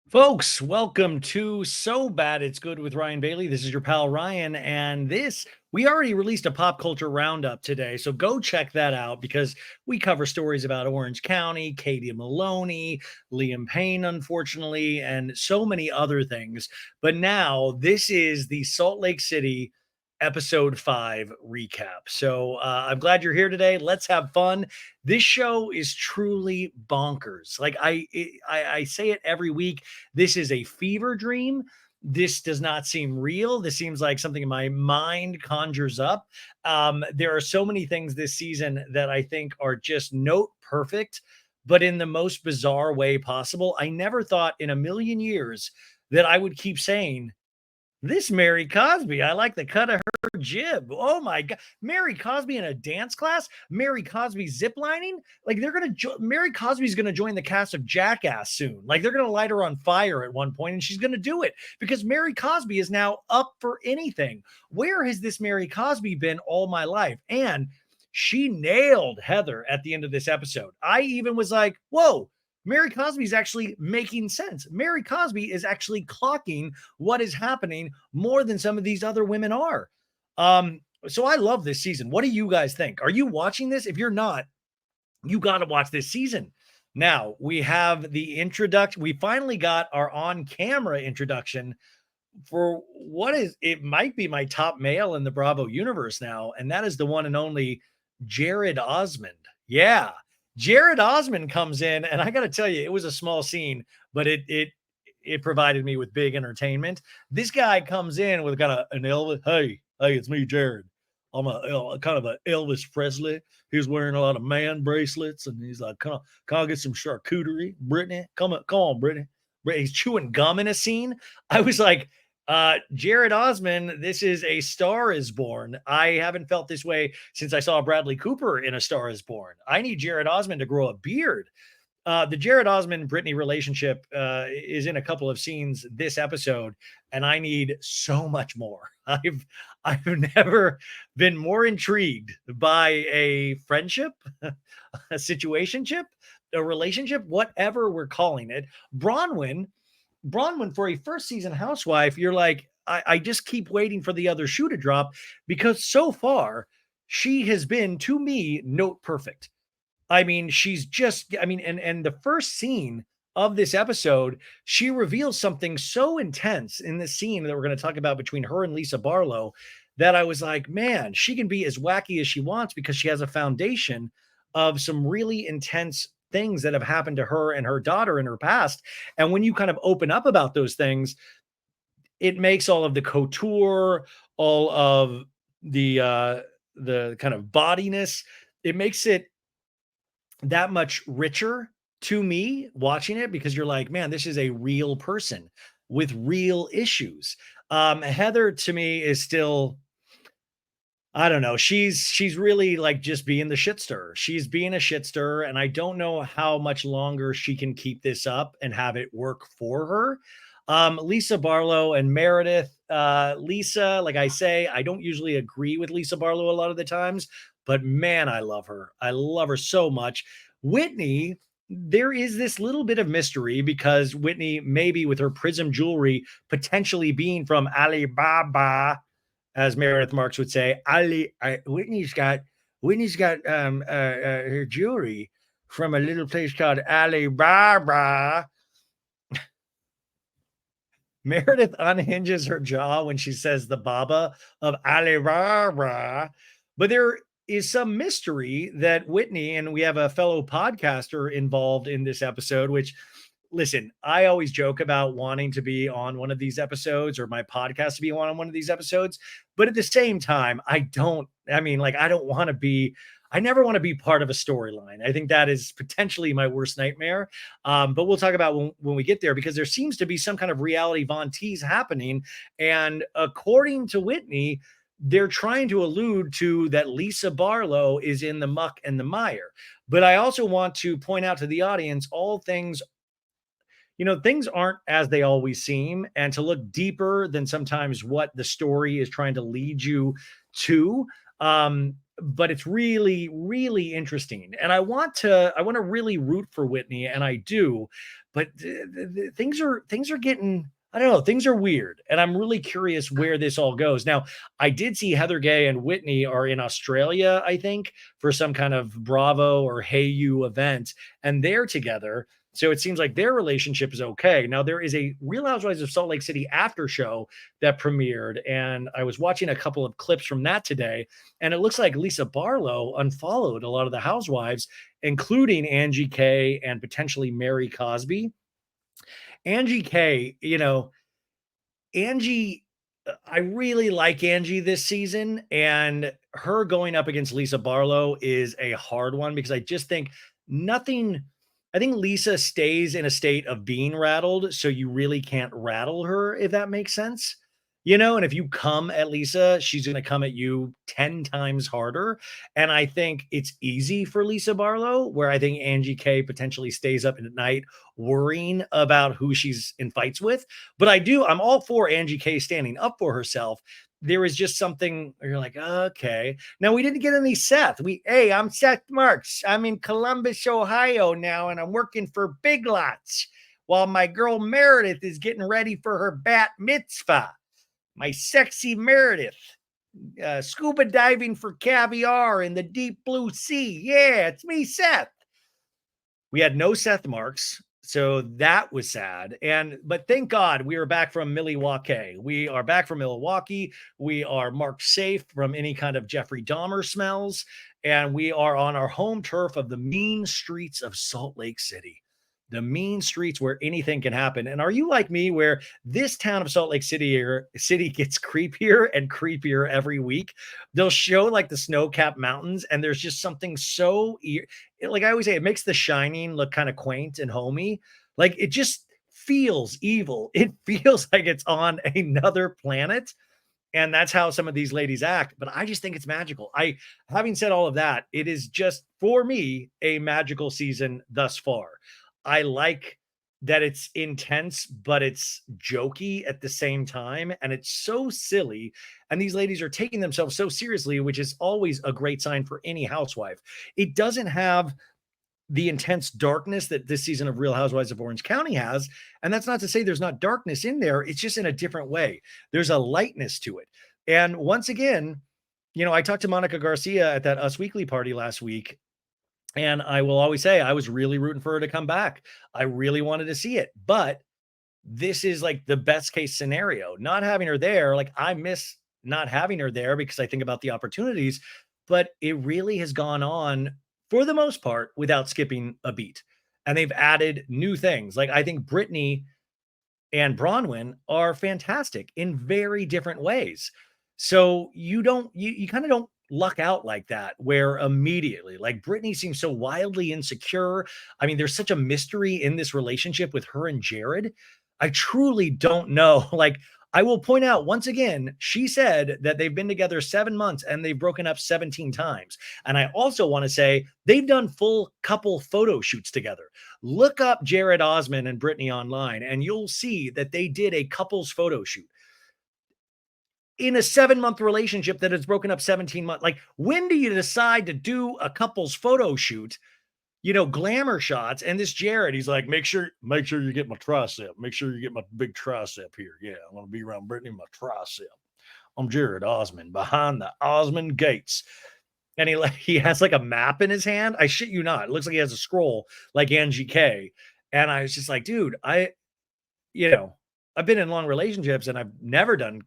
Folks, welcome to So Bad It's Good with Ryan Bailey. This is your pal Ryan, and we already released a pop culture roundup today. So go check that out because we cover stories about Orange County, Katie Maloney, Liam Payne, unfortunately, and so many other things. But now this is the Salt Lake City episode 5 recap. So I'm glad you're here today. Let's have fun. This show is truly bonkers. Like I say it every week. This is a fever dream. This does not seem real. This seems like something in my mind conjures up. There are so many things this season that I think are just note perfect, but in the most bizarre way possible. I never thought in a million years that I would keep saying, this Mary Cosby, I like the cut of her jib. Oh my God. Mary Cosby in a dance class? Mary Cosby ziplining? Like Mary Cosby's going to join the cast of Jackass soon. Like they're going to light her on fire at one point and she's going to do it because Mary Cosby is now up for anything. Where has this Mary Cosby been all my life? And she nailed Heather at the end of this episode. I even was like, whoa, Mary Cosby is actually making sense. Mary Cosby is actually clocking what is happening more than some of these other women are. So I love this season. What do you guys think? Are you watching this? If you're not, you got to watch this season. Now we have the introduction. We finally got our on-camera introduction for it might be my top male in the Bravo universe now, and that is the one and only Jared Osmond. Yeah. Jared Osmond comes in, and I got to tell you, it was a small scene, but it provided me with big entertainment. This guy comes in with kind of an Elvis. Hey, it's me, Jared. I'm a kind of an Elvis Presley. He's wearing a lot of man bracelets, and he's like, "Can I get some charcuterie, Brittany? Come on, Brittany." He's chewing gum in a scene. I was like, Jared Osmond, this is A Star Is Born. I haven't felt this way since I saw Bradley Cooper in A Star Is Born. I need Jared Osmond to grow a beard. The Jared Osmond Brittany relationship is in a couple of scenes this episode, and I need so much more. I've never been more intrigued by a friendship, a situationship, a relationship, whatever we're calling it. Bronwyn, for a first season housewife, you're like, I just keep waiting for the other shoe to drop because so far she has been, to me, note perfect. I mean, and the first scene of this episode, she reveals something so intense in this scene that we're going to talk about between her and Lisa Barlow that I was like, man, she can be as wacky as she wants because she has a foundation of some really intense things that have happened to her and her daughter in her past. And when you kind of open up about those things, it makes all of the couture, all of the kind of bodiness, it makes it that much richer to me watching it because you're like, man, this is a real person with real issues. Heather to me is still, I don't know. She's really like just being the shit stirrer. She's being a shit stirrer, and I don't know how much longer she can keep this up and have it work for her. Lisa Barlow and Meredith. Lisa, like I say, I don't usually agree with Lisa Barlow a lot of the times, but man, I love her. I love her so much. Whitney, there is this little bit of mystery because Whitney, maybe with her prism jewelry, potentially being from Alibaba, as Meredith Marks would say, Whitney's got her jewelry from a little place called Alibaba. Meredith unhinges her jaw when she says the Baba of Alibaba, but there is some mystery that Whitney, and we have a fellow podcaster involved in this episode, which listen, I always joke about wanting to be on one of these episodes or my podcast to be on one of these episodes. But at the same time, I don't want to be, I never want to be part of a storyline. I think that is potentially my worst nightmare. But we'll talk about when we get there because there seems to be some kind of reality Von Tease happening. And according to Whitney, they're trying to allude to that Lisa Barlow is in the muck and the mire. But I also want to point out to the audience, things aren't as they always seem, and to look deeper than sometimes what the story is trying to lead you to. But it's really, really interesting. And I want to really root for Whitney, and I do, but things are getting, I don't know, things are weird, and I'm really curious where this all goes. Now, I did see Heather Gay and Whitney are in Australia, I think, for some kind of Bravo or Hey You event, and they're together. So it seems like their relationship is okay. Now, there is a Real Housewives of Salt Lake City after show that premiered, and I was watching a couple of clips from that today, and it looks like Lisa Barlow unfollowed a lot of the housewives, including Angie K and potentially Mary Cosby. Angie K, Angie, I really like Angie this season, and her going up against Lisa Barlow is a hard one because I just think nothing. I think Lisa stays in a state of being rattled, so you really can't rattle her, if that makes sense. And if you come at Lisa, she's going to come at you 10 times harder. And I think it's easy for Lisa Barlow, where I think Angie K potentially stays up at night worrying about who she's in fights with. But I'm all for Angie K standing up for herself. There is just something where you're like, okay. Now we didn't get any Seth. Hey, I'm Seth Marks. I'm in Columbus, Ohio now, and I'm working for Big Lots while my girl Meredith is getting ready for her bat mitzvah. My sexy Meredith, scuba diving for caviar in the deep blue sea. Yeah, it's me, Seth. We had no Seth Marks, so that was sad. But thank God we are back from Milwaukee. We are back from Milwaukee. We are marked safe from any kind of Jeffrey Dahmer smells, and we are on our home turf of the mean streets of Salt Lake City. The mean streets where anything can happen. And are you like me, where this town of Salt Lake City gets creepier and creepier every week? They'll show like the snow-capped mountains, and there's just something so like I always say, it makes The Shining look kind of quaint and homey. Like it just feels evil. It feels like it's on another planet. And that's how some of these ladies act. But I just think it's magical. Having said all of that, it is just for me a magical season thus far. I like that it's intense, but it's jokey at the same time. And it's so silly. And these ladies are taking themselves so seriously, which is always a great sign for any housewife. It doesn't have the intense darkness that this season of Real Housewives of Orange County has. And that's not to say there's not darkness in there. It's just in a different way. There's a lightness to it. And once again, I talked to Monica Garcia at that Us Weekly party last week. And I will always say I was really rooting for her to come back. I really wanted to see it. But this is like the best case scenario. Not having her there, like I miss not having her there because I think about the opportunities, but it really has gone on for the most part without skipping a beat. And they've added new things. Like I think Brittany and Bronwyn are fantastic in very different ways. So you kind of don't luck out like that, where immediately, like Brittany seems so wildly insecure. I mean, there's such a mystery in this relationship with her and Jared. I truly don't know. Like, I will point out once again, she said that they've been together 7 months and they've broken up 17 times. And I also want to say they've done full couple photo shoots together. Look up Jared Osman and Brittany online, and you'll see that they did a couples photo shoot in a 7-month relationship that has broken up 17 months. Like, when do you decide to do a couple's photo shoot, glamour shots? And this Jared, he's like, make sure you get my tricep. Make sure you get my big tricep here. Yeah, I want to be around Brittany, my tricep. I'm Jared Osman behind the Osman gates. And he has like a map in his hand. I shit you not. It looks like he has a scroll like Angie K. And I was just like, dude, I've been in long relationships and I've never done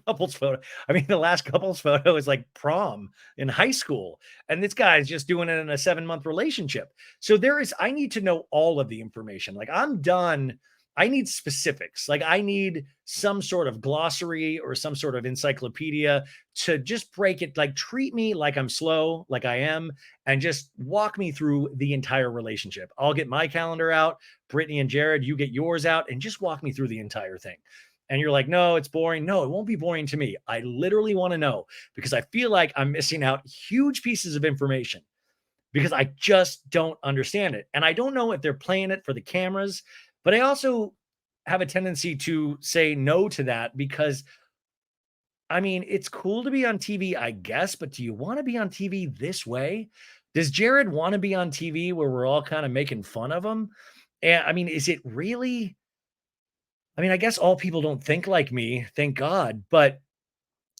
couples photo. I mean, the last couples photo is like prom in high school. And this guy's just doing it in a 7-month relationship. So I need to know all of the information. Like, I'm done. I need specifics. Like, I need some sort of glossary or some sort of encyclopedia to just break it. Like, treat me like I'm slow, like I am, and just walk me through the entire relationship. I'll get my calendar out. Brittany and Jared, you get yours out, and just walk me through the entire thing. And you're like, no, it's boring. No, it won't be boring to me. I literally want to know, because I feel like I'm missing out huge pieces of information because I just don't understand it. And I don't know if they're playing it for the cameras, but I also have a tendency to say no to that because, I mean, it's cool to be on TV, I guess, but do you want to be on TV this way? Does Jared want to be on TV where we're all kind of making fun of him? And I mean, is it really? I mean, I guess all people don't think like me, thank God, but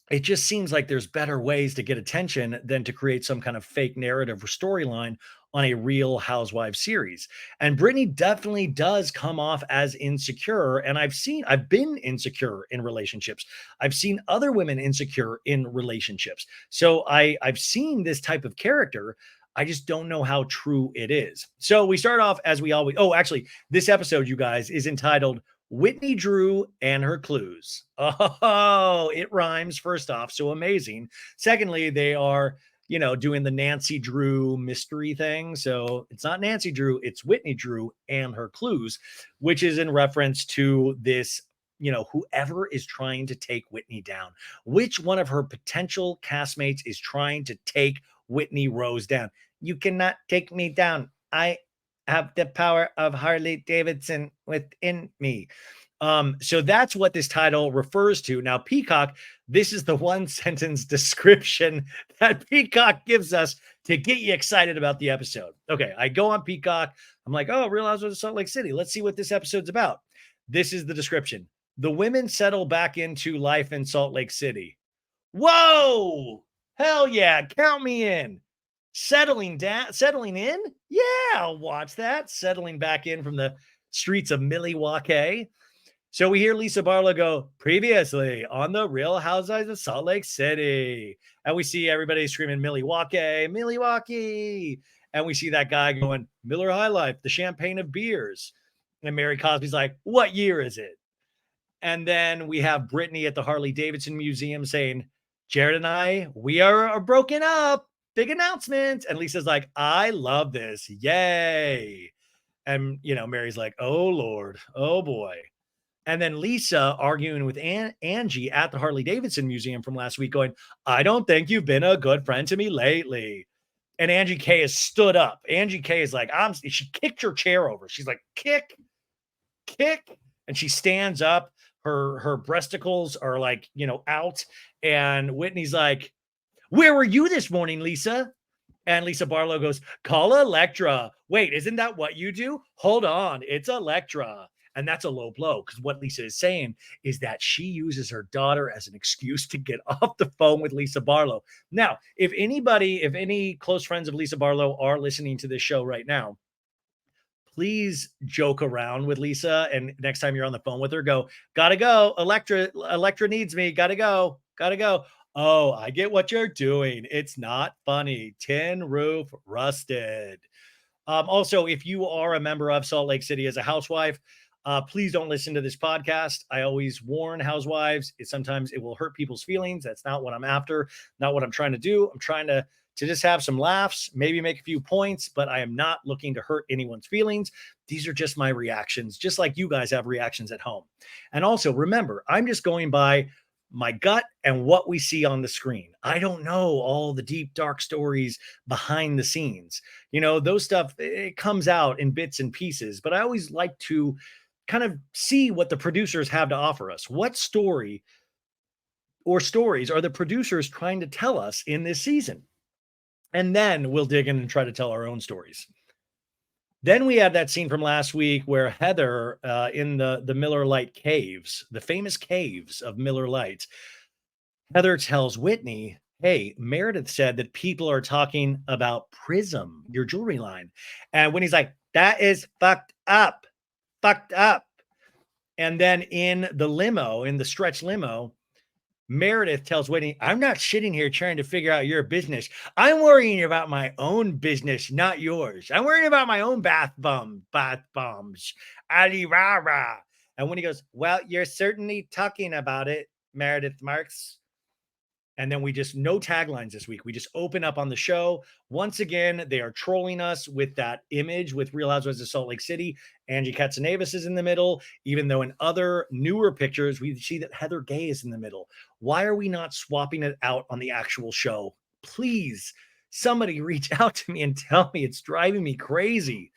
it just seems like there's better ways to get attention than to create some kind of fake narrative or storyline on a real housewives series. And Brittany definitely does come off as insecure. And I've been insecure in relationships. I've seen other women insecure in relationships. So I've seen this type of character. I just don't know how true it is. So we start off as we always, oh, actually, this episode, you guys, is entitled Whitney Drew and her clues. Oh, it rhymes, first off. So amazing. Secondly, they are, doing the Nancy Drew mystery thing. So it's not Nancy Drew, it's Whitney Drew and her clues, which is in reference to this, whoever is trying to take Whitney down. Which one of her potential castmates is trying to take Whitney Rose down? You cannot take me down. I have the power of Harley Davidson within me. So that's what this title refers to. Now, Peacock, this is the one sentence description that Peacock gives us to get you excited about the episode. Okay, I go on Peacock. I'm like, oh, Real Housewives of Salt Lake City. Let's see what this episode's about. This is the description. The women settle back into life in Salt Lake City. Whoa! Hell yeah, count me in. Settling in? Yeah, I'll watch that. Settling back in from the streets of Milwaukee. So we hear Lisa Barlow go, previously on the Real Housewives of Salt Lake City. And we see everybody screaming, Milwaukee, Milwaukee. And we see that guy going, Miller High Life, the champagne of beers. And Mary Cosby's like, what year is it? And then we have Brittany at the Harley Davidson Museum saying, Jared and I, we are broken up. Big announcement. And Lisa's like, I love this. Yay. And, Mary's like, oh, Lord. Oh, boy. And then Lisa arguing with Angie at the Harley Davidson Museum from last week going, I don't think you've been a good friend to me lately. And Angie K has stood up. Angie K is like, she kicked her chair over. She's like, kick. And she stands up. Her breasticles are like, out. And Whitney's like, where were you this morning, Lisa? And Lisa Barlow goes, call Electra. Wait, isn't that what you do? Hold on, it's Electra. And that's a low blow because what Lisa is saying is that she uses her daughter as an excuse to get off the phone with Lisa Barlow. Now, if any close friends of Lisa Barlow are listening to this show right now, please joke around with Lisa. And next time you're on the phone with her, go, gotta go. Electra needs me. Gotta go. Oh, I get what you're doing. It's not funny. Tin roof rusted. Also, if you are a member of Salt Lake City as a housewife, please don't listen to this podcast. I always warn housewives. Sometimes it will hurt people's feelings. That's not what I'm after. Not what I'm trying to do. I'm trying to just have some laughs, maybe make a few points, but I am not looking to hurt anyone's feelings. These are just my reactions, just like you guys have reactions at home. And also remember, I'm just going by my gut and what we see on the screen. I don't know all the deep, dark stories behind the scenes. Those stuff, it comes out in bits and pieces, but I always like to kind of see what the producers have to offer us. What story or stories are the producers trying to tell us in this season? And then we'll dig in and try to tell our own stories. Then we have that scene from last week where Heather in the Miller Lite caves, the famous caves of Miller Lite, Heather tells Whitney, hey, Meredith said that people are talking about Prism, your jewelry line. And Whitney's like, that is fucked up. And then in the stretch limo, Meredith tells Whitney, I'm not sitting here trying to figure out your business. I'm worrying about my own business, not yours. I'm worrying about my own bath bombs. Ali rah rah. And when he goes, well, you're certainly talking about it, Meredith Marks. And then no taglines this week. We just open up on the show. Once again, they are trolling us with that image with Real Housewives of Salt Lake City. Angie Katsunavis is in the middle, even though in other newer pictures, we see that Heather Gay is in the middle. Why are we not swapping it out on the actual show? Please, somebody reach out to me and tell me. It's driving me crazy.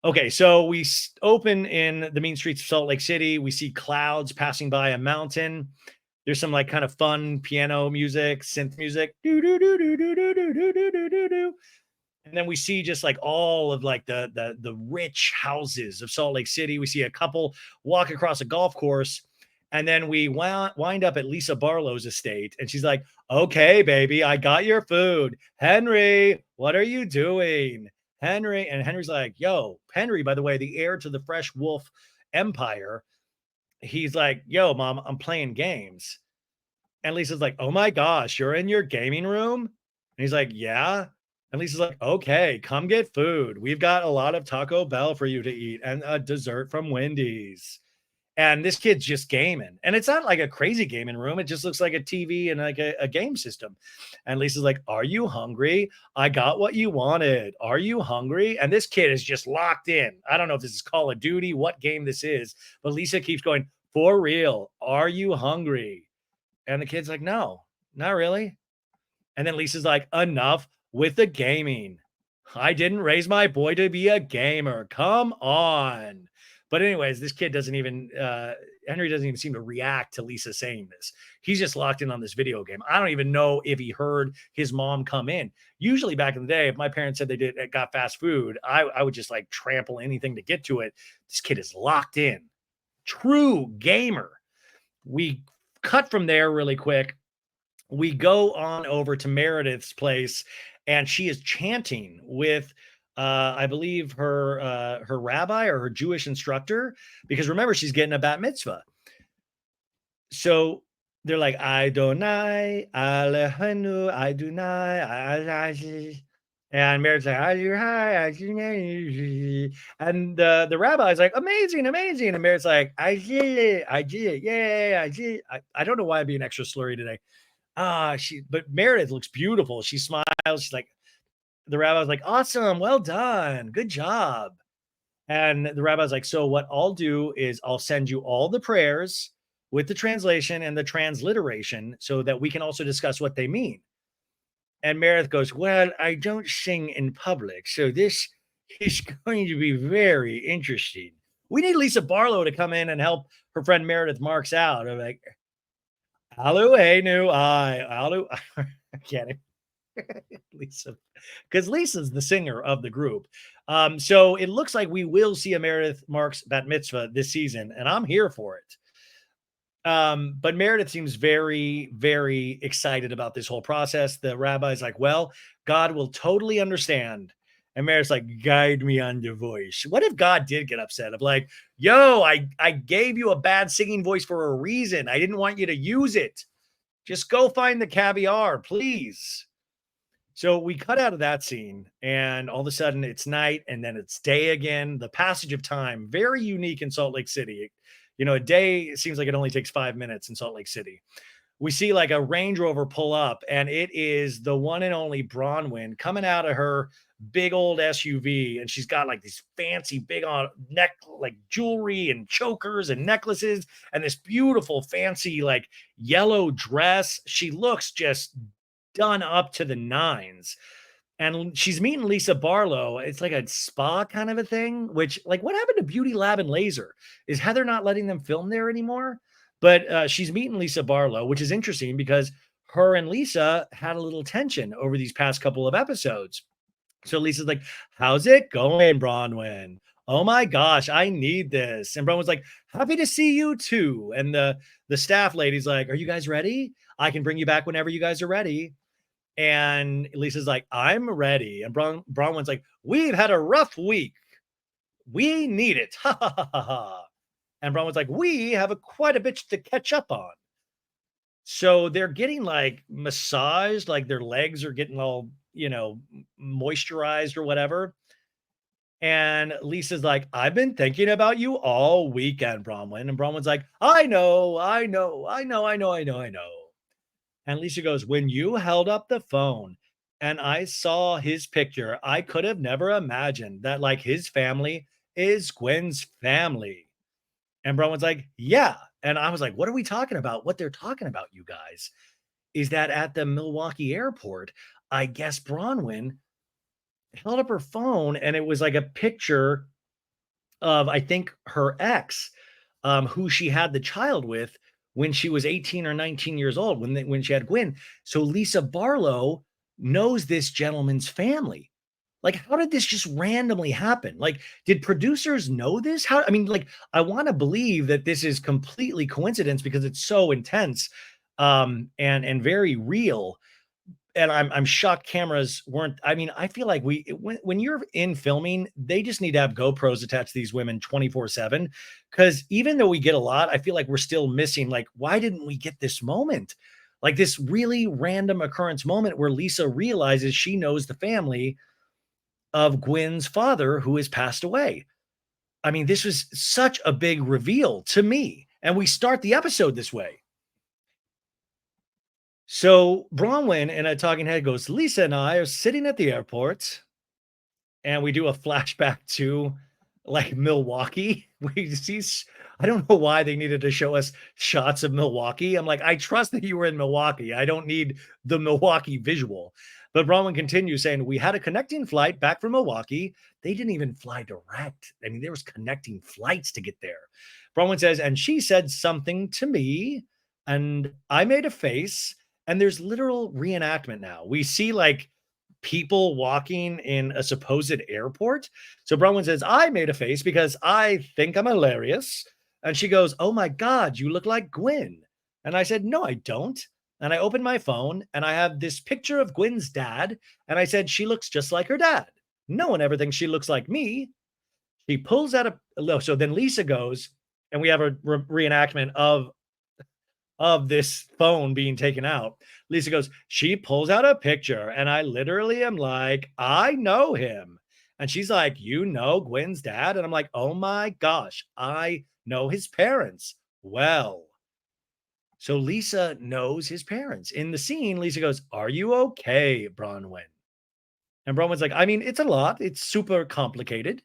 Okay, so we open in the mean streets of Salt Lake City. We see clouds passing by a mountain. There's some kind of fun piano music, synth music. And then we see just like all of like the rich houses of Salt Lake City. We see a couple walk across a golf course, and then we wind up at Lisa Barlow's estate, and she's like, "Okay, baby, I got your food. Henry, what are you doing?" Henry, and Henry's like, "Yo, Henry, by the way, the heir to the Fresh Wolf Empire." He's like, "Yo, mom, I'm playing games." And Lisa's like, "Oh my gosh, you're in your gaming room?" And he's like, "Yeah." And Lisa's like, "Okay, come get food. We've got a lot of Taco Bell for you to eat and a dessert from Wendy's." And this kid's just gaming. And it's not like a crazy gaming room. It just looks like a TV and like a game system. And Lisa's like, "Are you hungry? I got what you wanted. Are you hungry?" And this kid is just locked in. I don't know if this is Call of Duty, what game this is, but Lisa keeps going, "For real, are you hungry?" And the kid's like, "No, not really." And then Lisa's like, "Enough with the gaming. I didn't raise my boy to be a gamer. Come on." But anyways, this kid doesn't even Henry doesn't even seem to react to Lisa saying this. He's just locked in on this video game. I don't even know if he heard his mom come in. Usually back in the day, if my parents said they got fast food, I would just like trample anything to get to it. This kid is locked in. True gamer. We cut from there really quick. We go on over to Meredith's place, and she is chanting with I believe her rabbi or her Jewish instructor, because remember, she's getting a bat mitzvah. So they're like, Adonai, Alehenu, Adonai, and Meredith's like, and the rabbi's like, amazing, amazing. And Meredith's like, I did it, yay, I did. I don't know why I'm being extra slurry today. But Meredith looks beautiful. She smiles. She's like, the rabbi's like, awesome, well done, good job. And the rabbi's like, so what I'll do is I'll send you all the prayers with the translation and the transliteration so that we can also discuss what they mean. And Meredith goes, well, I don't sing in public, so this is going to be very interesting. We need Lisa Barlow to come in and help her friend Meredith Marks out. I'm like, Alu, hey, new I, Alu. I can't Lisa, because Lisa's the singer of the group. So it looks like we will see a Meredith Marks bat mitzvah this season, and I'm here for it. But Meredith seems very, very excited about this whole process. The rabbi's like, well, God will totally understand. And Meredith's like, guide me on your voice. What if God did get upset? Of like, yo, I gave you a bad singing voice for a reason. I didn't want you to use it. Just go find the caviar, please. So we cut out of that scene, and all of a sudden it's night, and then it's day again. The passage of time, very unique in Salt Lake City. You know, a day seems like it only takes 5 minutes in Salt Lake City. We see like a Range Rover pull up, and it is the one and only Bronwyn coming out of her big old SUV, and she's got like these fancy big on neck like jewelry and chokers and necklaces and this beautiful fancy like yellow dress. She looks just done up to the nines. And she's meeting Lisa Barlow. It's like a spa kind of a thing, which, like, what happened to Beauty Lab and Laser? Is Heather not letting them film there anymore? But she's meeting Lisa Barlow, which is interesting because her and Lisa had a little tension over these past couple of episodes. So Lisa's like, how's it going, Bronwyn? Oh my gosh, I need this. And Bronwyn's like, happy to see you too. And the staff lady's like, are you guys ready? I can bring you back whenever you guys are ready. And Lisa's like, I'm ready. And Bronwyn's like, we've had a rough week. We need it. Ha ha ha ha ha. And Bronwyn's like, we have quite a bit to catch up on. So they're getting like massaged, like their legs are getting all, moisturized or whatever. And Lisa's like, I've been thinking about you all weekend, Bronwyn. And Bronwyn's like, I know. And Lisa goes, when you held up the phone and I saw his picture, I could have never imagined that like his family is Gwen's family. And Bronwyn's like, yeah. And I was like, what are we talking about? What they're talking about, you guys, is that at the Milwaukee airport, I guess Bronwyn held up her phone and it was like a picture of, I think, her ex, who she had the child with when she was 18 or 19 years old, when she had Gwen. So Lisa Barlow knows this gentleman's family. Like, how did this just randomly happen? Like, did producers know this? How, I mean, like, I want to believe that this is completely coincidence because it's so intense and very real. And I'm shocked cameras weren't. I mean, I feel like when you're in filming, they just need to have GoPros attached to these women 24/7. Because even though we get a lot, I feel like we're still missing. Like, why didn't we get this moment? Like this really random occurrence moment where Lisa realizes she knows the family of Gwen's father who has passed away. I mean, this was such a big reveal to me. And we start the episode this way. So Bronwyn in a talking head goes, Lisa and I are sitting at the airport, and we do a flashback to like Milwaukee. We see, I don't know why they needed to show us shots of Milwaukee. I'm like, I trust that you were in Milwaukee. I don't need the Milwaukee visual. But Bronwyn continues saying, we had a connecting flight back from Milwaukee. They didn't even fly direct. I mean, there was connecting flights to get there. Bronwyn says, and she said something to me, and I made a face, and there's literal reenactment now. We see like people walking in a supposed airport. So Bronwyn says, I made a face because I think I'm hilarious. And she goes, oh my God, you look like Gwen. And I said, no, I don't. And I opened my phone and I have this picture of Gwen's dad. And I said, she looks just like her dad. No one ever thinks she looks like me. She pulls out a, so then Lisa goes, and we have a reenactment of this phone being taken out. Lisa goes, she pulls out a picture, and I literally am like, I know him. And she's like, you know Gwen's dad? And I'm like, oh my gosh, I know his parents. Well, so Lisa knows his parents. In the scene, Lisa goes, are you okay, Bronwyn? And Bronwyn's like, I mean, it's a lot. It's super complicated.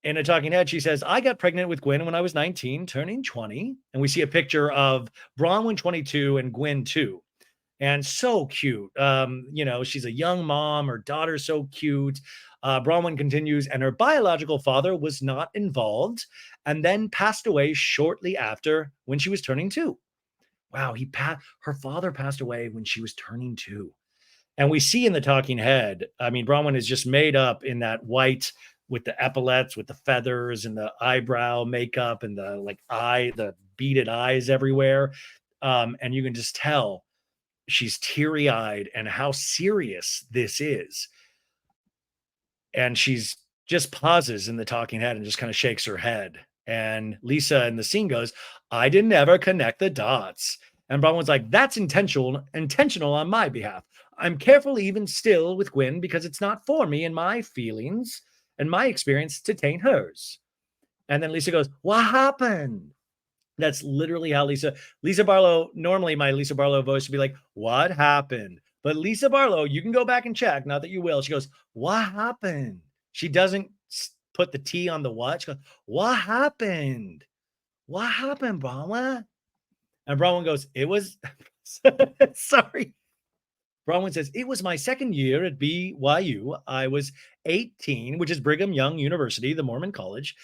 In a talking head, she says, I got pregnant with Gwen when I was 19, turning 20. And we see a picture of Bronwyn 22 and Gwen 2. And so cute. She's a young mom. Her daughter's so cute. Bronwyn continues, and her biological father was not involved and then passed away shortly after when she was turning 2. Wow, her father passed away when she was turning 2. And we see in the talking head, I mean, Bronwyn is just made up in that white with the epaulets, with the feathers and the eyebrow makeup and the beaded eyes everywhere. And you can just tell she's teary eyed and how serious this is. And she's just pauses in the talking head and just kind of shakes her head. And Lisa in the scene goes, I didn't ever connect the dots. And Bronwyn's like, that's intentional on my behalf. I'm careful even still with Gwen because it's not for me and my feelings and my experience to taint hers. And then Lisa goes, what happened? That's literally how Lisa Barlow, normally my Lisa Barlow voice would be like, what happened? But Lisa Barlow, you can go back and check, not that you will. She goes, what happened? She doesn't put the T on the what. She goes, what happened? What happened, Bronwyn? And Bronwyn goes, it was, sorry. Bronwyn says, it was my second year at BYU. I was 18, which is Brigham Young University, the Mormon college.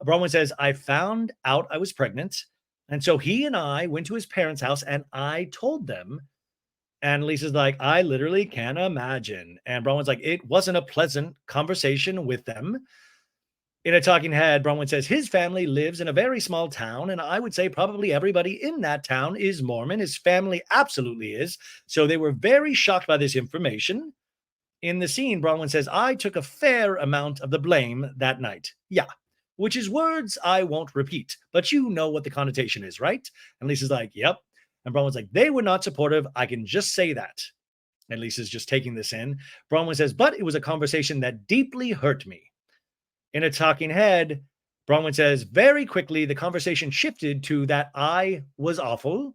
Bronwyn says, I found out I was pregnant. And so he and I went to his parents' house and I told them. And Lisa's like, I literally can't imagine. And Bronwyn's like, it wasn't a pleasant conversation with them. In a talking head, Bronwyn says his family lives in a very small town, and I would say probably everybody in that town is Mormon. His family absolutely is. So they were very shocked by this information. In the scene, Bronwyn says, I took a fair amount of the blame that night. Yeah, which is words I won't repeat, but you know what the connotation is, right? And Lisa's like, yep. And Bronwyn's like, they were not supportive. I can just say that. And Lisa's just taking this in. Bronwyn says, but it was a conversation that deeply hurt me. In a talking head, Bronwyn says, very quickly, the conversation shifted to that I was awful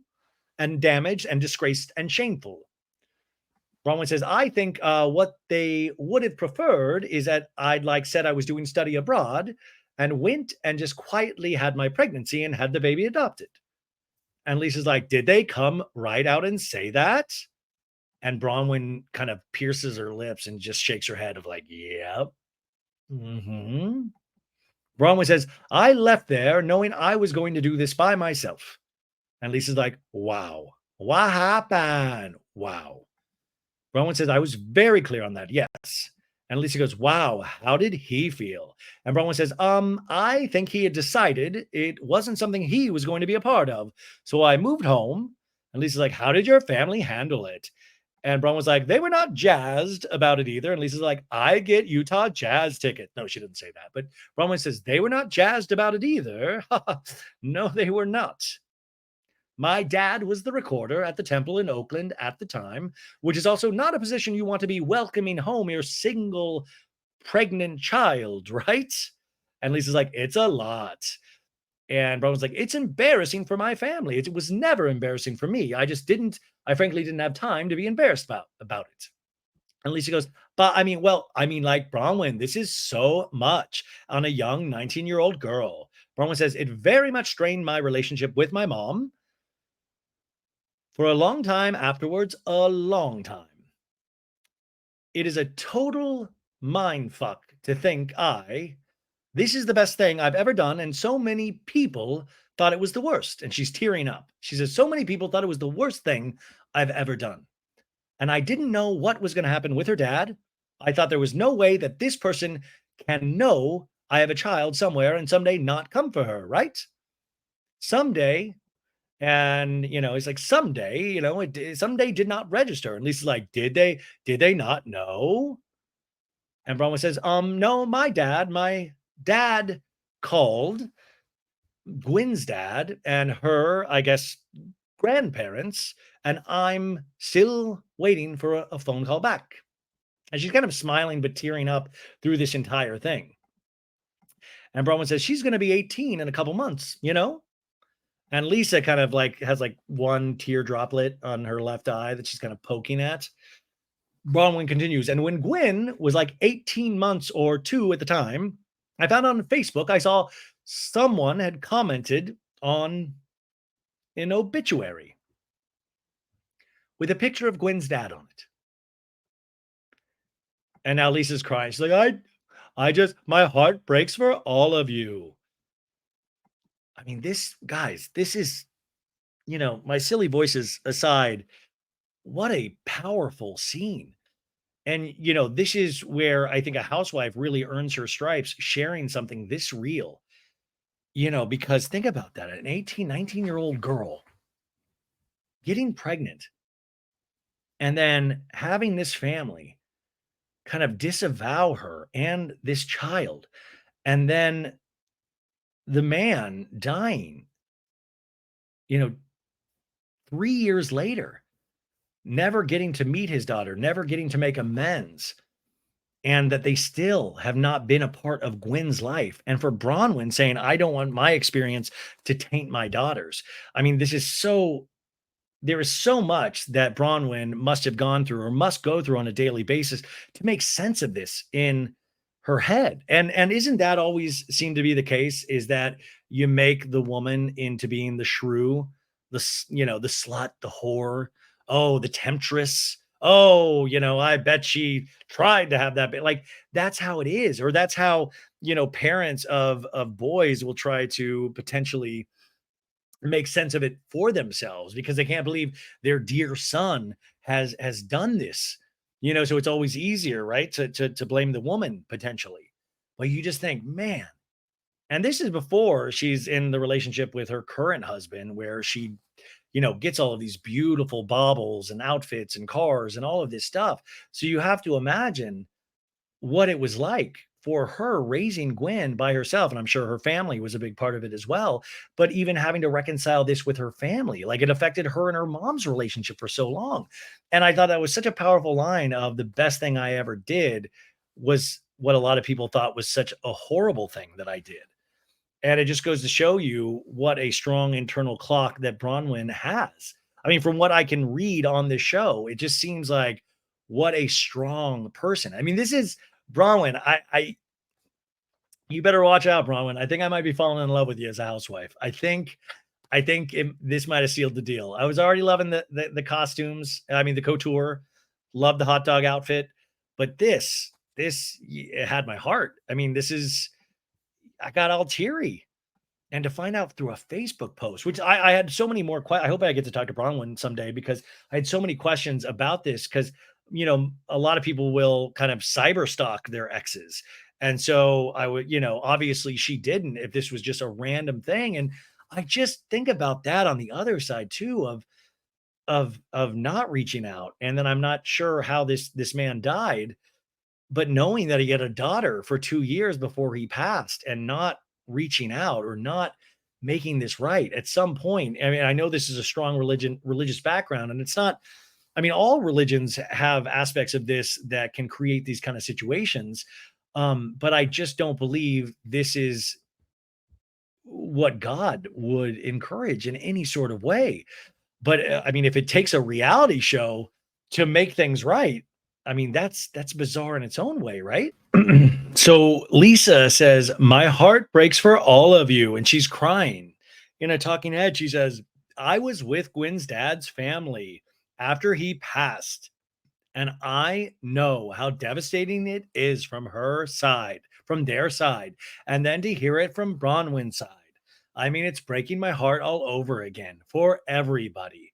and damaged and disgraced and shameful. Bronwyn says, I think what they would have preferred is that I'd said I was doing study abroad and went and just quietly had my pregnancy and had the baby adopted. And Lisa's like, did they come right out and say that? And Bronwyn kind of pierces her lips and just shakes her head of like, yep. Mm-hmm. Bronwyn says, I left there knowing I was going to do this by myself. And Lisa's like, wow, what happened? Wow. Bronwyn says, I was very clear on that. Yes. And Lisa goes, wow, how did he feel? And Bronwyn says, I think he had decided it wasn't something he was going to be a part of. So I moved home. And Lisa's like, how did your family handle it? And Bronwyn's was like, they were not jazzed about it either. And Lisa's like, I get Utah Jazz ticket. No, she didn't say that. But Bronwyn says, they were not jazzed about it either. No, they were not. My dad was the recorder at the temple in Oakland at the time, which is also not a position you want to be welcoming home your single pregnant child, right? And Lisa's like, it's a lot. And Brown's like, it's embarrassing for my family. It was never embarrassing for me. I frankly didn't have time to be embarrassed about it. And Lisa goes, but like Bronwyn, this is so much on a young 19-year-old girl. Bronwyn says, it very much strained my relationship with my mom for a long time afterwards, a long time. It is a total mind fuck to think this is the best thing I've ever done, and so many people thought it was the worst. And she's tearing up. She says, so many people thought it was the worst thing I've ever done. And I didn't know what was going to happen with her dad. I thought there was no way that this person can know I have a child somewhere and someday not come for her, right? Someday. And, it's like someday, someday did not register. And Lisa's like, did they not know? And Bronwyn says, no, my dad called Gwyn's dad and her, I guess, grandparents, and I'm still waiting for a phone call back. And she's kind of smiling but tearing up through this entire thing. And Bronwyn says she's going to be 18 in a couple months, And Lisa kind of has one tear droplet on her left eye that she's kind of poking at. Bronwyn continues, and when Gwyn was 18 months or 2 at the time, I found on Facebook, I saw someone had commented on an obituary with a picture of Gwyn's dad on it. And now Lisa's crying. She's like, my heart breaks for all of you. I mean, this is, my silly voices aside, what a powerful scene. And, this is where I think a housewife really earns her stripes, sharing something this real, because think about that. An 18, 19-year-old girl getting pregnant and then having this family kind of disavow her and this child. And then the man dying, 3 years later, never getting to meet his daughter, never getting to make amends, and that they still have not been a part of Gwyn's life. And for Bronwyn saying, I don't want my experience to taint my daughters. I mean, there is so much that Bronwyn must have gone through or must go through on a daily basis to make sense of this in her head. And isn't that always seem to be the case, is that you make the woman into being the shrew, the slut, the whore, the temptress. I bet she tried to have that. That's how it is. Or that's how, parents of boys will try to potentially make sense of it for themselves because they can't believe their dear son has done this. So it's always easier, right, to blame the woman potentially. But you just think, man, and this is before she's in the relationship with her current husband, where she, gets all of these beautiful baubles and outfits and cars and all of this stuff. So you have to imagine what it was like for her raising Gwyn by herself. And I'm sure her family was a big part of it as well. But even having to reconcile this with her family, it affected her and her mom's relationship for so long. And I thought that was such a powerful line of, the best thing I ever did was what a lot of people thought was such a horrible thing that I did. And it just goes to show you what a strong internal clock that Bronwyn has. I mean, from what I can read on this show, it just seems like what a strong person. I mean, this is Bronwyn. You better watch out, Bronwyn. I think I might be falling in love with you as a housewife. I think this might have sealed the deal. I was already loving the costumes. I mean, the couture, loved the hot dog outfit, but this it had my heart. I mean, I got all teary. And to find out through a Facebook post, which I had so many more I hope I get to talk to Bronwyn someday, because I had so many questions about this, because a lot of people will kind of cyber stalk their exes. And so I would, obviously she didn't if this was just a random thing. And I just think about that on the other side too of not reaching out. And then I'm not sure how this man died, but knowing that he had a daughter for 2 years before he passed and not reaching out or not making this right at some point. I mean, I know this is a strong religious background, and it's not. I mean, all religions have aspects of this that can create these kind of situations. But I just don't believe this is what God would encourage in any sort of way. But I mean, if it takes a reality show to make things right, I mean, that's bizarre in its own way, right? So Lisa says, "My heart breaks for all of you," and she's crying. In a talking head, she says, "I was with Gwen's dad's family after he passed, and I know how devastating it is from her side, from their side, and then to hear it from Bronwyn's side. I mean, it's breaking my heart all over again for everybody."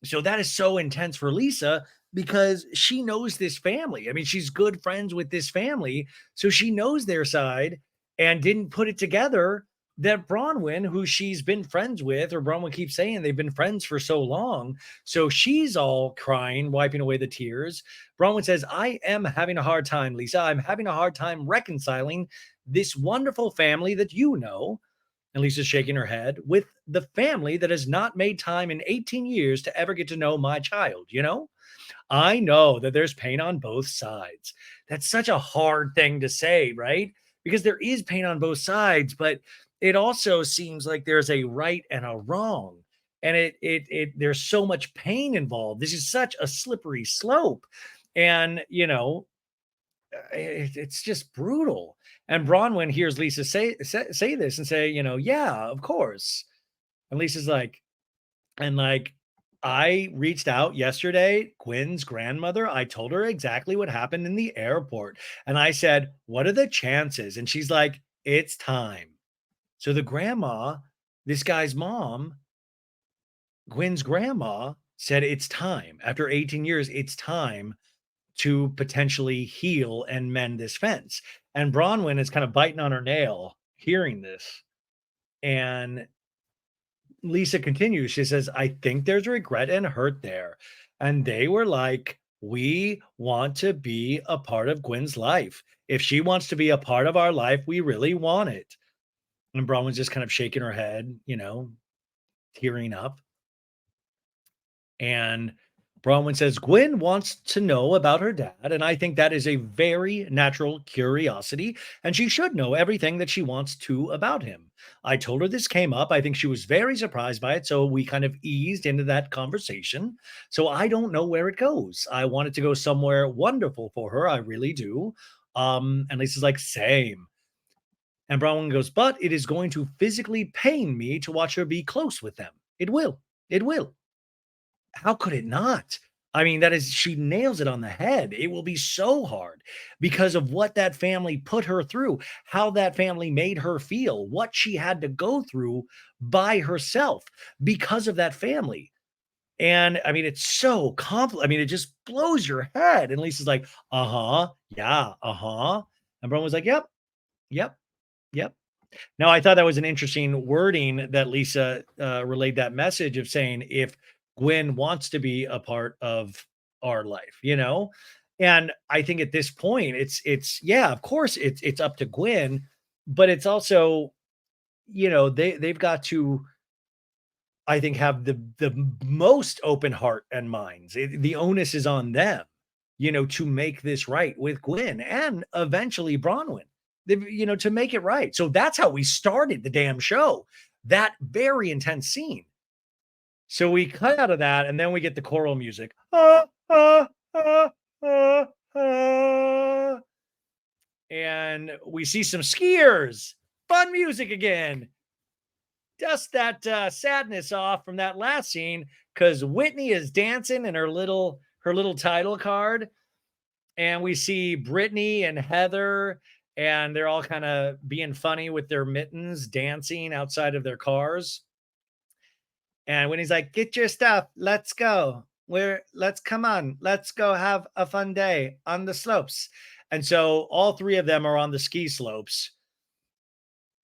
So that is so intense for Lisa because she knows this family. I mean, she's good friends with this family. So she knows their side and didn't put it together that Bronwyn, who she's been friends with, or Bronwyn keeps saying they've been friends for so long. So she's all crying, wiping away the tears. Bronwyn says, "I am having a hard time, Lisa. I'm having a hard time reconciling this wonderful family that you know," and Lisa's shaking her head, "with the family that has not made time in 18 years to ever get to know my child, you know? I know that there's pain on both sides." That's such a hard thing to say, right? Because there is pain on both sides, but it also seems like there's a right and a wrong. And there's so much pain involved. This is such a slippery slope. And, it's just brutal. And Bronwyn hears Lisa say this and say, "Yeah, of course." And Lisa's like, and like, "I reached out yesterday, Gwen's grandmother. I told her exactly what happened in the airport. And I said, 'What are the chances?' And she's like, 'It's time.'" So the grandma, this guy's mom, Gwen's grandma, said it's time. After 18 years, it's time to potentially heal and mend this fence. And Bronwyn is kind of biting on her nail hearing this. And Lisa continues. She says, "I think there's regret and hurt there." And they were like, "We want to be a part of Gwen's life. If she wants to be a part of our life, we really want it." And Bronwyn's just kind of shaking her head, tearing up. And Bronwyn says, "Gwen wants to know about her dad, and I think that is a very natural curiosity, and she should know everything that she wants to about him. I told her this came up. I think she was very surprised by it, so we kind of eased into that conversation. So I don't know where it goes. I want it to go somewhere wonderful for her. I really do." And Lisa's like, "Same." And Bronwyn goes, "But it is going to physically pain me to watch her be close with them. It will. It will." How could it not? I mean, she nails it on the head. It will be so hard because of what that family put her through, how that family made her feel, what she had to go through by herself because of that family. And I mean, it's so complex. I mean, it just blows your head. And Lisa's like, "Uh-huh, yeah, uh-huh." And Bron was like, "Yep, yep, yep." Now, I thought that was an interesting wording that Lisa relayed that message of saying, if Gwen wants to be a part of our life, and I think at this point, yeah, of course, it's up to Gwen, but it's also, they've got to, I think, have the most open heart and minds. The onus is on them, to make this right with Gwen and eventually Bronwyn, to make it right. So that's how we started the damn show. That very intense scene. So we cut out of that, and then we get the choral music. Ah, ah, ah, ah, ah. And we see some skiers. Fun music again. Dust that sadness off from that last scene because Whitney is dancing in her little title card, and we see Brittany and Heather, and they're all kind of being funny with their mittens, dancing outside of their cars. And Whitney's like, "Get your stuff, let's go." let's come on, let's go have a fun day on the slopes. And so all three of them are on the ski slopes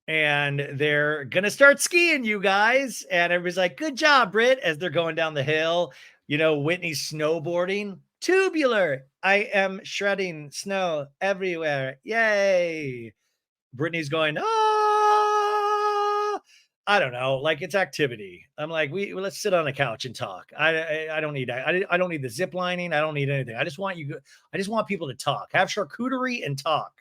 and they're gonna start skiing, you guys. And everybody's like, good job, Britt, as they're going down the hill. You know, Whitney's snowboarding. Tubular. I am shredding snow everywhere. Yay. Brittany's going, ah, I don't know, like it's activity. I'm like, let's sit on a couch and talk. I don't need that. I don't need the zip lining. I don't need anything. I just want people to talk, have charcuterie and talk.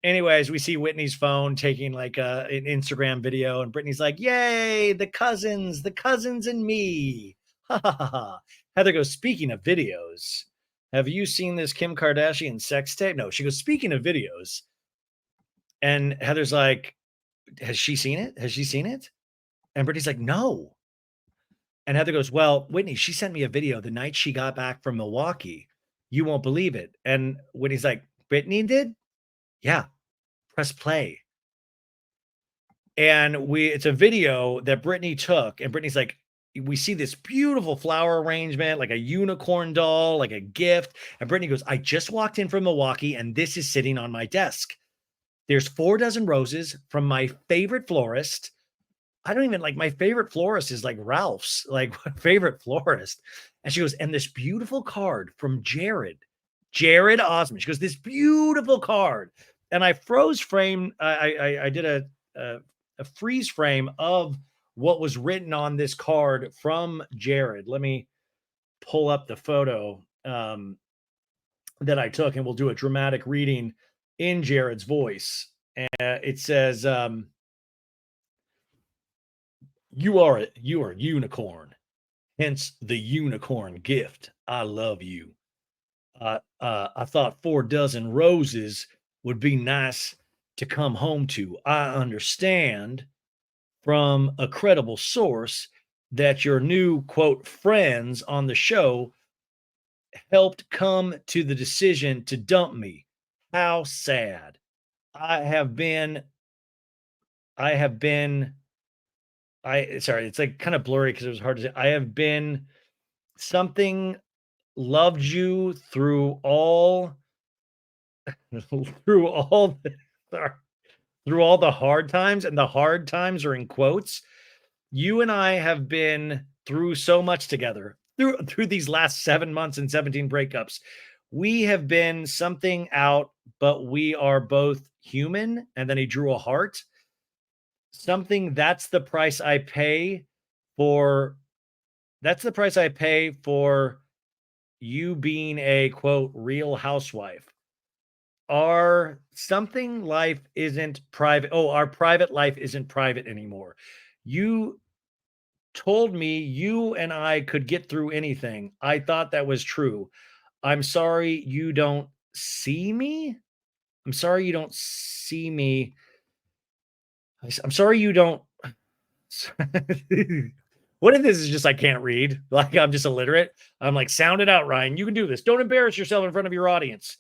Anyways, we see Whitney's phone taking like an Instagram video, and Brittany's like, yay, the cousins and me. Ha ha ha. Heather goes, speaking of videos, have you seen this Kim Kardashian sex tape? No, she goes, speaking of videos. And Heather's like, has she seen it? Has she seen it? And Brittany's like, no. And Heather goes, well, Whitney, she sent me a video the night she got back from Milwaukee. You won't believe it. And Whitney's like, Brittany did? Yeah. Press play. And it's a video that Brittany took. And Brittany's like, we see this beautiful flower arrangement, like a unicorn doll, like a gift. And Brittany goes, I just walked in from Milwaukee and this is sitting on my desk. There's 4 dozen roses from my favorite florist. I don't even like, my favorite florist is like Ralph's, like favorite florist. And she goes, and this beautiful card from Jared Osmond. She goes, this beautiful card. And I froze frame. I did a freeze frame of what was written on this card from Jared. Let me pull up the photo that I took, and we'll do a dramatic reading in Jared's voice. It says, you are a unicorn, hence the unicorn gift. I love you. I thought 4 dozen roses would be nice to come home to. I understand from a credible source that your new, quote, friends on the show helped come to the decision to dump me. How sad. Sorry, it's like kind of blurry because it was hard to say. I have been something, loved you through all through all the hard times, and the hard times are in quotes. You and I have been through so much together through these last 7 months and 17 breakups. We have been something out, but we are both human. And then he drew a heart. Something, that's the price I pay for you being a, quote, real housewife. Our life isn't private. Oh, our private life isn't private anymore. You told me you and I could get through anything. I thought that was true. I'm sorry you don't see me. I'm sorry you don't see me. I'm sorry you don't. What if this is just I can't read? Like I'm just illiterate. I'm like, sound it out, Ryan. You can do this. Don't embarrass yourself in front of your audience.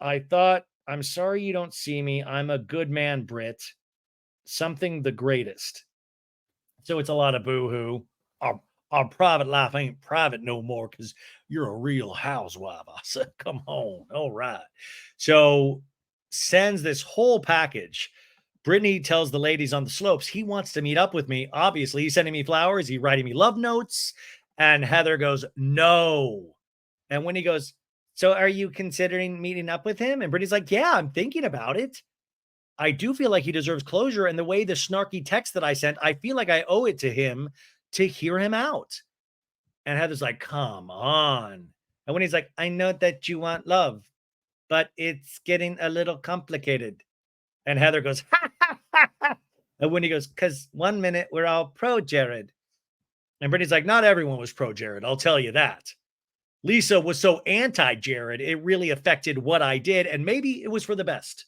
I'm sorry you don't see me. I'm a good man, Britt. Something the greatest. So it's a lot of boo-hoo. Our private life ain't private no more because you're a real housewife. I said, come on. All right. So sends this whole package. Brittany tells the ladies on the slopes he wants to meet up with me. Obviously, he's sending me flowers. He's writing me love notes. And Heather goes, no. And when he goes, so are you considering meeting up with him? And Brittany's like, yeah, I'm thinking about it. I do feel like he deserves closure. And the way the snarky text that I sent, I feel like I owe it to him to hear him out. And Heather's like, come on. And when he's like, I know that you want love, but it's getting a little complicated. And Heather goes, ha, ha, ha, ha. And when he goes, because 1 minute we're all pro Jared. And Brittany's like, not everyone was pro Jared. I'll tell you that. Lisa was so anti-Jared, it really affected what I did, and maybe it was for the best.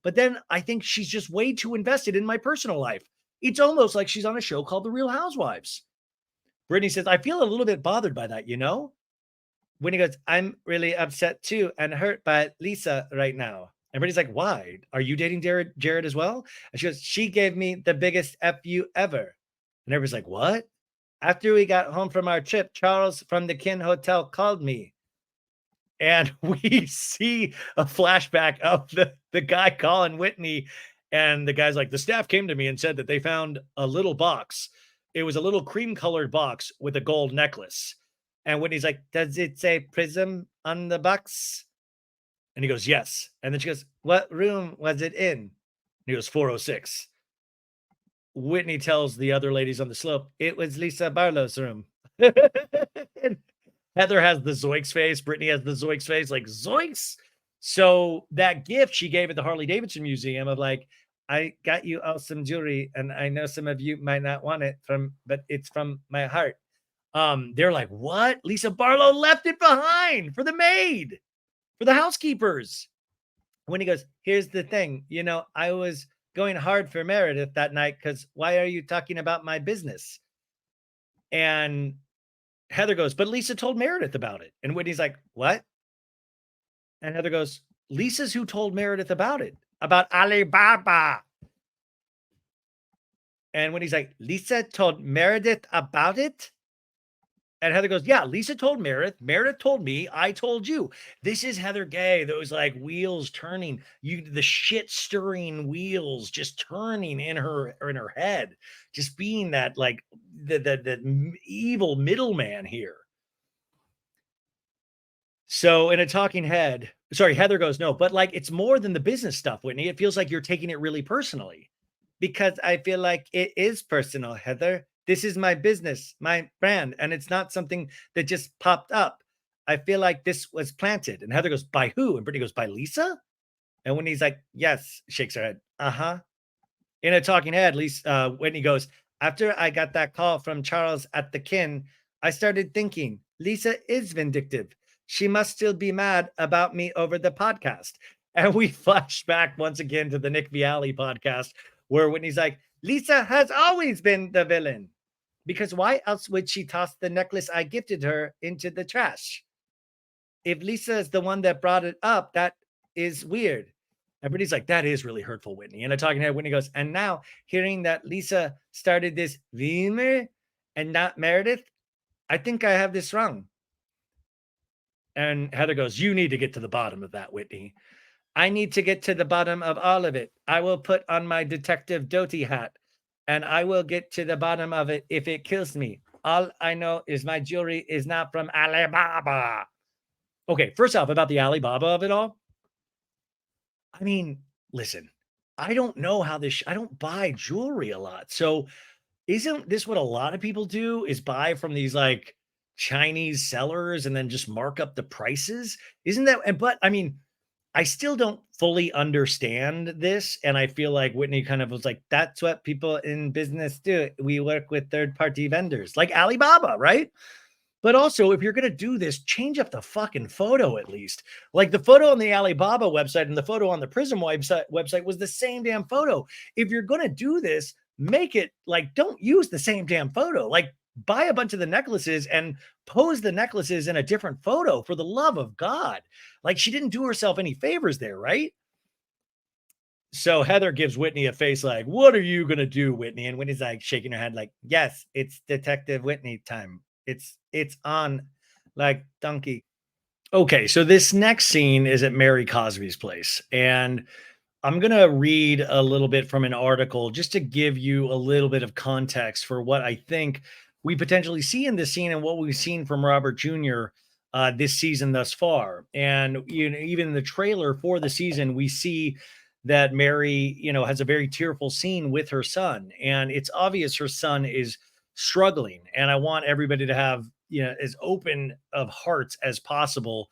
But then I think she's just way too invested in my personal life. It's almost like she's on a show called The Real Housewives. Brittany says, I feel a little bit bothered by that, you know? When he goes, I'm really upset too and hurt by Lisa right now. And Brittany's like, why? Are you dating Jared as well? And she goes, she gave me the biggest F you ever. And everybody's like, what? After we got home from our trip, Charles from the Kin Hotel called me. And we see a flashback of the guy calling Whitney. And the guy's like, the staff came to me and said that they found a little box. It was a little cream colored box with a gold necklace. And Whitney's like, does it say Prism on the box? And he goes, yes. And then she goes, what room was it in? And he goes, 406. Whitney tells the other ladies on the slope, it was Lisa Barlow's room. Heather has the zoinks face. Brittany has the zoinks face, like zoinks. So that gift she gave at the Harley Davidson Museum of like, I got you all some jewelry, and I know some of you might not want it but it's from my heart. They're like, what? Lisa Barlow left it behind for the maid, for the housekeepers. When he goes, here's the thing, I was going hard for Meredith that night because why are you talking about my business? And Heather goes, but Lisa told Meredith about it. And Whitney's like, what? And Heather goes, Lisa's who told Meredith about it, about Alibaba. And Whitney's like, Lisa told Meredith about it? And Heather goes, yeah, Lisa told Meredith. Meredith told me. I told you. This is Heather Gay. Those like wheels turning, the shit stirring wheels just turning in her head, just being that like the evil middleman here. So in a talking head, sorry, Heather goes, no, but like it's more than the business stuff, Whitney. It feels like you're taking it really personally, because I feel like it is personal, Heather. This is my business, my brand, and it's not something that just popped up. I feel like this was planted. And Heather goes, by who? And Brittany goes, by Lisa? And when he's like, yes, shakes her head. Uh-huh. In a talking head, Whitney goes, after I got that call from Charles at the Kin, I started thinking, Lisa is vindictive. She must still be mad about me over the podcast. And we flash back once again to the Nick Vialli podcast, where Whitney's like, Lisa has always been the villain. Because why else would she toss the necklace I gifted her into the trash? If Lisa is the one that brought it up, that is weird. And Brittany's like, that is really hurtful, Whitney. And I talking to her, Whitney goes, and now hearing that Lisa started this Weimer and not Meredith, I think I have this wrong. And Heather goes, you need to get to the bottom of that, Whitney. I need to get to the bottom of all of it. I will put on my Detective Doute hat, and I will get to the bottom of it if it kills me. All I know is my jewelry is not from Alibaba. Okay, first off, about the Alibaba of it all. I mean, listen, I don't know how I don't buy jewelry a lot. So isn't this what a lot of people do, is buy from these like Chinese sellers and then just mark up the prices? Isn't that, but I mean, I still don't fully understand this. And I feel like Whitney kind of was like, that's what people in business do. We work with third-party vendors like Alibaba, right? But also, if you're going to do this, change up the fucking photo at least. Like the photo on the Alibaba website and the photo on the Prism website was the same damn photo. If you're going to do this, make it like, don't use the same damn photo. Like buy a bunch of the necklaces and pose the necklaces in a different photo, for the love of God. Like she didn't do herself any favors there, right? So Heather gives Whitney a face like, what are you going to do, Whitney? And Whitney's like shaking her head like, yes, it's Detective Whitney time. It's on like donkey. Okay, so this next scene is at Mary Cosby's place. And I'm going to read a little bit from an article just to give you a little bit of context for what I think we potentially see in this scene and what we've seen from Robert Jr. This season thus far. And even in the trailer for the season, we see that Mary, has a very tearful scene with her son. And it's obvious her son is struggling. And I want everybody to have, as open of hearts as possible,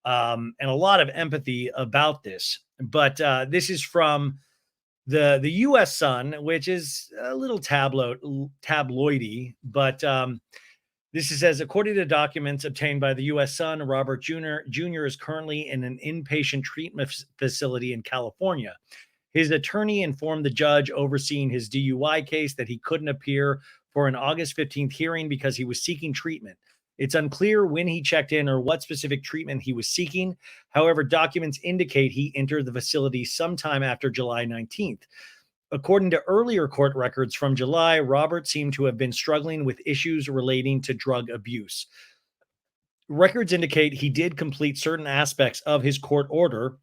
and a lot of empathy about this. But this is from the U.S. Sun, which is a little tabloidy, but this says, according to documents obtained by the U.S. Sun, Robert Jr. is currently in an inpatient treatment facility in California. His attorney informed the judge overseeing his DUI case that he couldn't appear for an August 15th hearing because he was seeking treatment. It's unclear when he checked in or what specific treatment he was seeking. However, documents indicate he entered the facility sometime after July 19th. According to earlier court records from July, Robert seemed to have been struggling with issues relating to drug abuse. Records indicate he did complete certain aspects of his court order,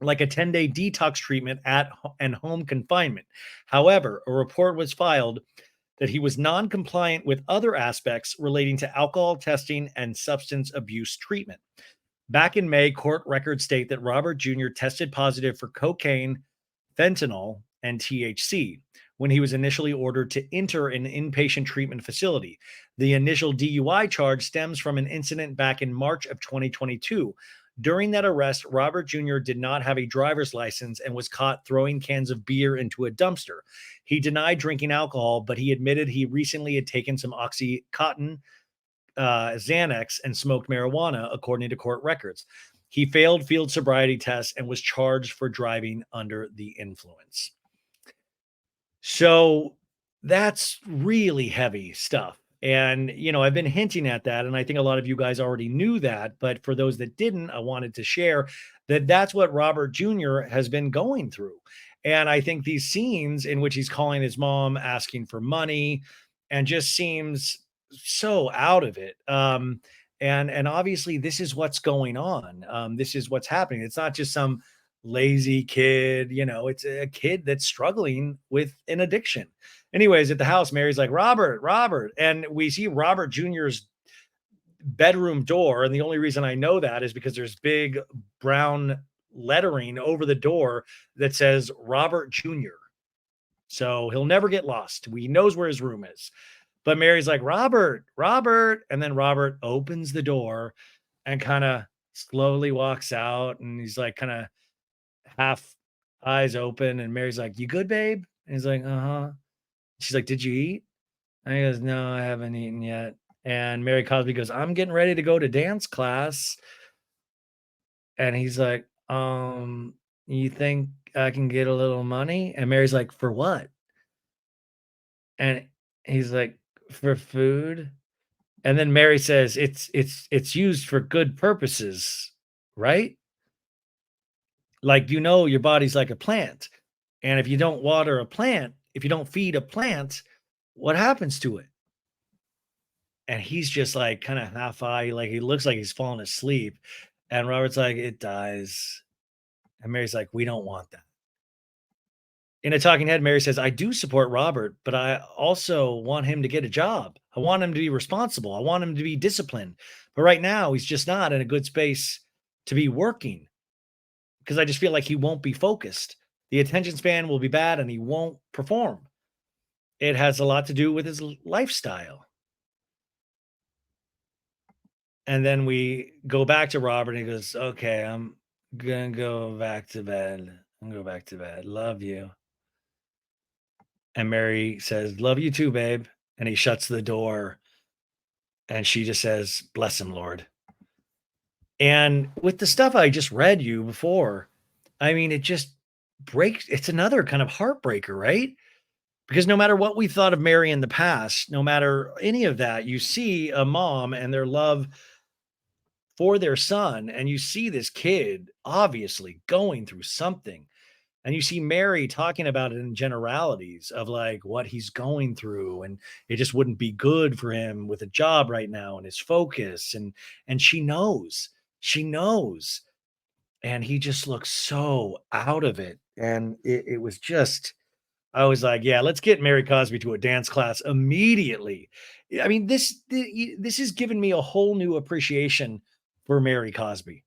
like a 10-day detox treatment and home confinement. However, a report was filed that he was non-compliant with other aspects relating to alcohol testing and substance abuse treatment. Back in May, court records state that Robert Jr. tested positive for cocaine, fentanyl, and THC when he was initially ordered to enter an inpatient treatment facility. The initial DUI charge stems from an incident back in March of 2022. During that arrest, Robert Jr. did not have a driver's license and was caught throwing cans of beer into a dumpster. He denied drinking alcohol, but he admitted he recently had taken some Oxycontin, Xanax, and smoked marijuana, according to court records. He failed field sobriety tests and was charged for driving under the influence. So that's really heavy stuff. And, I've been hinting at that. And I think a lot of you guys already knew that. But for those that didn't, I wanted to share that that's what Robert Jr. has been going through. And I think these scenes in which he's calling his mom, asking for money, and just seems so out of it. And obviously, this is what's going on. This is what's happening. It's not just some lazy kid, it's a kid that's struggling with an addiction. Anyways, at the house, Mary's like, Robert. And we see Robert Jr.'s bedroom door. And the only reason I know that is because there's big brown lettering over the door that says Robert Jr. So he'll never get lost. He knows where his room is. But Mary's like, Robert. And then Robert opens the door and kind of slowly walks out. And he's like, kind of half eyes open. And Mary's like, you good, babe? And he's like, uh-huh. She's like, did you eat? And he goes, no, I haven't eaten yet. And Mary Cosby goes, I'm getting ready to go to dance class. And he's like, you think I can get a little money? And Mary's like, for what? And he's like, for food. And then Mary says, it's used for good purposes, right? Like, your body's like a plant. And if you don't water a plant, if you don't feed a plant, what happens to it? And he's just like kind of half eye, like he looks like he's falling asleep. And Robert's like, it dies. And Mary's like, we don't want that. In a talking head, Mary says, I do support Robert, but I also want him to get a job. I want him to be responsible. I want him to be disciplined. But right now, he's just not in a good space to be working because I just feel like he won't be focused. The attention span will be bad and he won't perform. It has a lot to do with his lifestyle. And then we go back to Robert and he goes, okay, I'm going to go back to bed. I'm going to go back to bed. Love you. And Mary says, love you too, babe. And he shuts the door and she just says, bless him, Lord. And with the stuff I just read you before, I mean, it just breaks. It's another kind of heartbreaker, right? Because no matter what we thought of Mary in the past, no matter any of that, you see a mom and their love for their son, and you see this kid obviously going through something. And you see Mary talking about it in generalities of like what he's going through, and it just wouldn't be good for him with a job right now and his focus. And she knows, and he just looks so out of it. And it was just, I was like, yeah, let's get Mary Cosby to a dance class immediately. I mean, this has given me a whole new appreciation for Mary Cosby.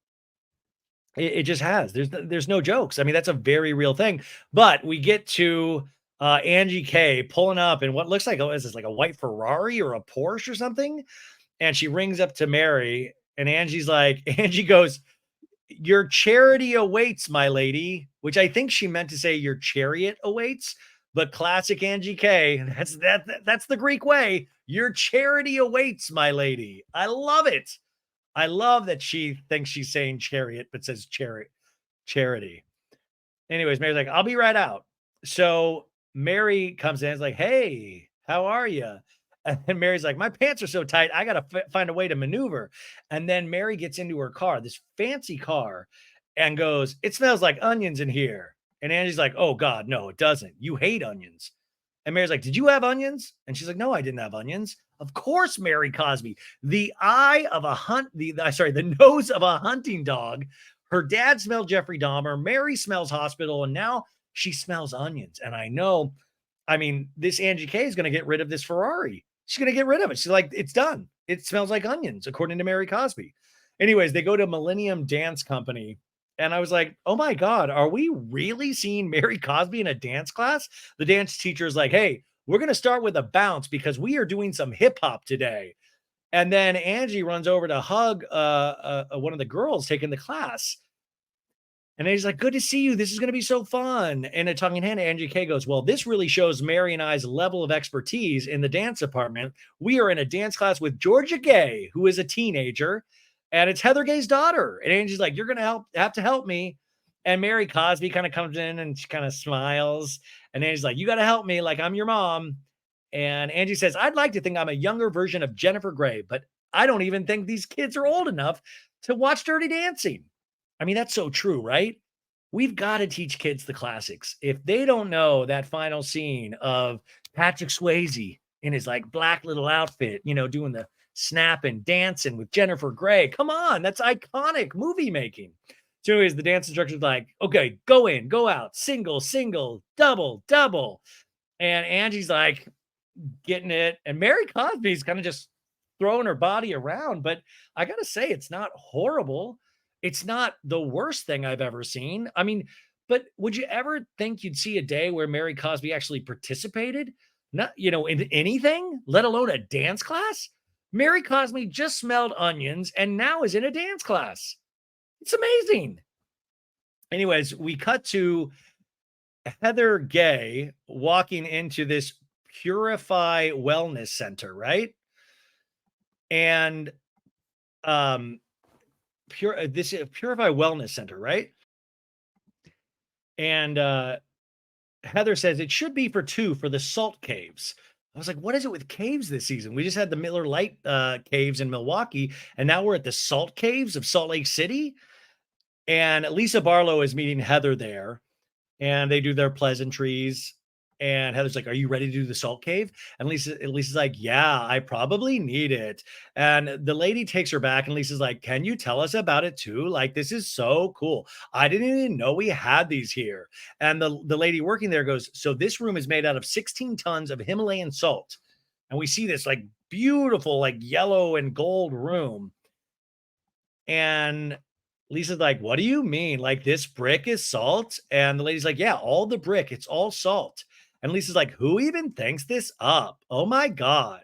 It just has. There's no jokes. I mean, that's a very real thing. But we get to Angie K pulling up in what looks like, is this like a white Ferrari or a Porsche or something? And she rings up to Mary, and Angie's like, Angie goes, your charity awaits, my lady, which I think she meant to say your chariot awaits, but classic Angie K. That's the Greek way. Your charity awaits, my lady. I love it. I love that she thinks she's saying chariot, but says charity. Anyways, Mary's like, I'll be right out. So Mary comes in and is like, hey, how are you? And then Mary's like, my pants are so tight. I got to find a way to maneuver. And then Mary gets into her car, this fancy car, and goes, it smells like onions in here. And Angie's like, oh God, no, it doesn't. You hate onions. And Mary's like, did you have onions? And she's like, no, I didn't have onions. Of course, Mary Cosby, the eye of a the nose of a hunting dog. Her dad smelled Jeffrey Dahmer. Mary smells hospital. And now she smells onions. And I know, I mean, this Angie K is going to get rid of this Ferrari. She's going to get rid of it. She's like, it's done. It smells like onions, according to Mary Cosby. Anyways, they go to Millennium Dance Company. And I was like, oh my God, are we really seeing Mary Cosby in a dance class? The dance teacher is like, hey, we're going to start with a bounce because we are doing some hip hop today. And then Angie runs over to hug one of the girls taking the class. And he's like, good to see you. This is going to be so fun. And a tongue in hand, Angie K goes, well, this really shows Mary and I's level of expertise in the dance department. We are in a dance class with Georgia Gay, who is a teenager, and it's Heather Gay's daughter. And Angie's like, you're going to have to help me. And Mary Cosby kind of comes in and she kind of smiles. And Angie's like, you got to help me. Like, I'm your mom. And Angie says, I'd like to think I'm a younger version of Jennifer Grey, but I don't even think these kids are old enough to watch Dirty Dancing. I mean, that's so true, right? We've got to teach kids the classics. If they don't know that final scene of Patrick Swayze in his like black little outfit, doing the snap and dancing with Jennifer Grey, come on, that's iconic movie making. So, anyways, the dance instructor's like, okay, go in, go out, single, single, double, double. And Angie's like getting it. And Mary Cosby's kind of just throwing her body around. But I got to say, it's not horrible. It's not the worst thing I've ever seen. I mean, but would you ever think you'd see a day where Mary Cosby actually participated? Not, in anything, let alone a dance class? Mary Cosby just smelled onions and now is in a dance class. It's amazing. Anyways, we cut to Heather Gay walking into this Purify Wellness Center, right? And Purify Wellness Center, right? And Heather says it should be for 2 for the salt caves. I was like, what is it with caves this season? We just had the Miller Lite caves in Milwaukee, and now we're at the salt caves of Salt Lake City. And Lisa Barlow is meeting Heather there, and they do their pleasantries. And Heather's like, are you ready to do the salt cave? And Lisa's like, yeah, I probably need it. And the lady takes her back, and Lisa's like, can you tell us about it too? Like, this is so cool. I didn't even know we had these here. And the lady working there goes, so this room is made out of 16 tons of Himalayan salt. And we see this like beautiful, like yellow and gold room. And Lisa's like, what do you mean? Like, this brick is salt? And the lady's like, yeah, all the brick, it's all salt. And Lisa's like, who even thinks this up? Oh my God.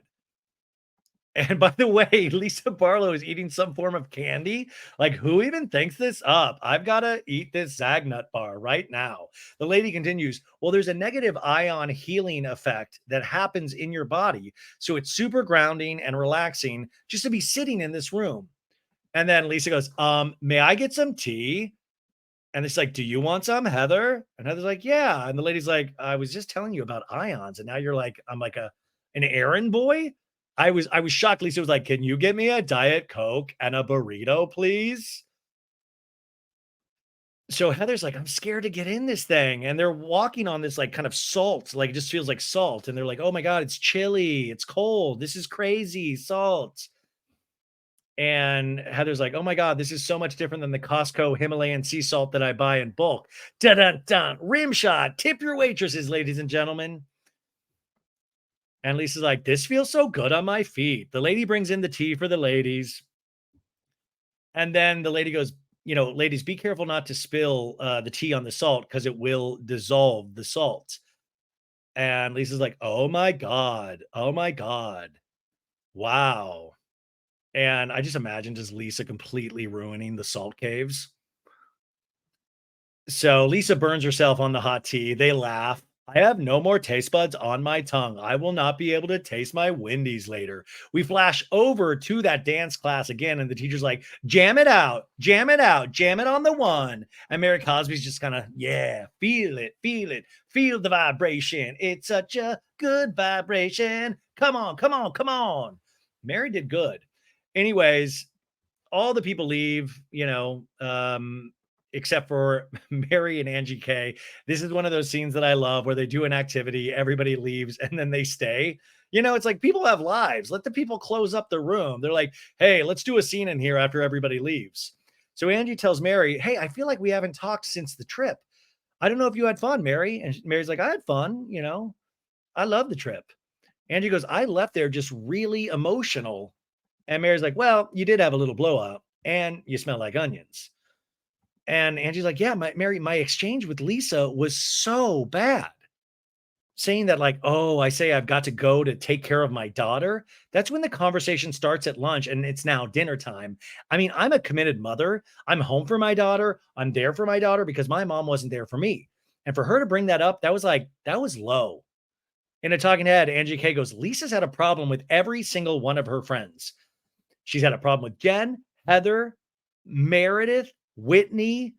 And by the way, Lisa Barlow is eating some form of candy. Like, who even thinks this up? I've got to eat this Zagnut bar right now. The lady continues, well, there's a negative ion healing effect that happens in your body. So it's super grounding and relaxing just to be sitting in this room. And then Lisa goes, may I get some tea? And it's like, do you want some, Heather? And Heather's like, yeah. And the lady's like, I was just telling you about ions. And now you're like, I'm like an errand boy. I was shocked. Lisa was like, can you get me a Diet Coke and a burrito, please? So Heather's like, I'm scared to get in this thing. And they're walking on this like kind of salt, like it just feels like salt. And they're like, oh my God, it's chilly. It's cold. This is crazy. Salt. And Heather's like, oh my God, this is so much different than the Costco Himalayan sea salt that I buy in bulk. Dun dun dun. Rim shot. Tip your waitresses, ladies and gentlemen. And Lisa's like, this feels so good on my feet. The lady brings in the tea for the ladies. And then the lady goes, ladies, be careful not to spill the tea on the salt because it will dissolve the salt. And Lisa's like, oh my God. Oh my God. Wow. And I just imagine just Lisa completely ruining the salt caves. So Lisa burns herself on the hot tea. They laugh. I have no more taste buds on my tongue. I will not be able to taste my Wendy's later. We flash over to that dance class again, and the teacher's like, jam it out, jam it out, jam it on the one. And Mary Cosby's just kind of, yeah, feel it, feel the vibration. It's such a good vibration. Come on, come on, come on. Mary did good. Anyways, all the people leave, except for Mary and Angie K. This is one of those scenes that I love where they do an activity, everybody leaves, and then they stay. You know, it's like people have lives. Let the people close up the room. They're like, hey, let's do a scene in here after everybody leaves. So Angie tells Mary, hey, I feel like we haven't talked since the trip. I don't know if you had fun, Mary. And Mary's like, I had fun. You know, I love the trip. Angie goes, I left there just really emotional. And Mary's like, well, you did have a little blow up and you smell like onions. And Angie's like, yeah, Mary, my exchange with Lisa was so bad. Saying that, like, oh, I say I've got to go to take care of my daughter. That's when the conversation starts at lunch and it's now dinner time. I mean, I'm a committed mother. I'm home for my daughter. I'm there for my daughter because my mom wasn't there for me. And for her to bring that up, that was like, that was low. In a talking head, Angie K goes, Lisa's had a problem with every single one of her friends. She's had a problem with Jen, Heather, Meredith, Whitney,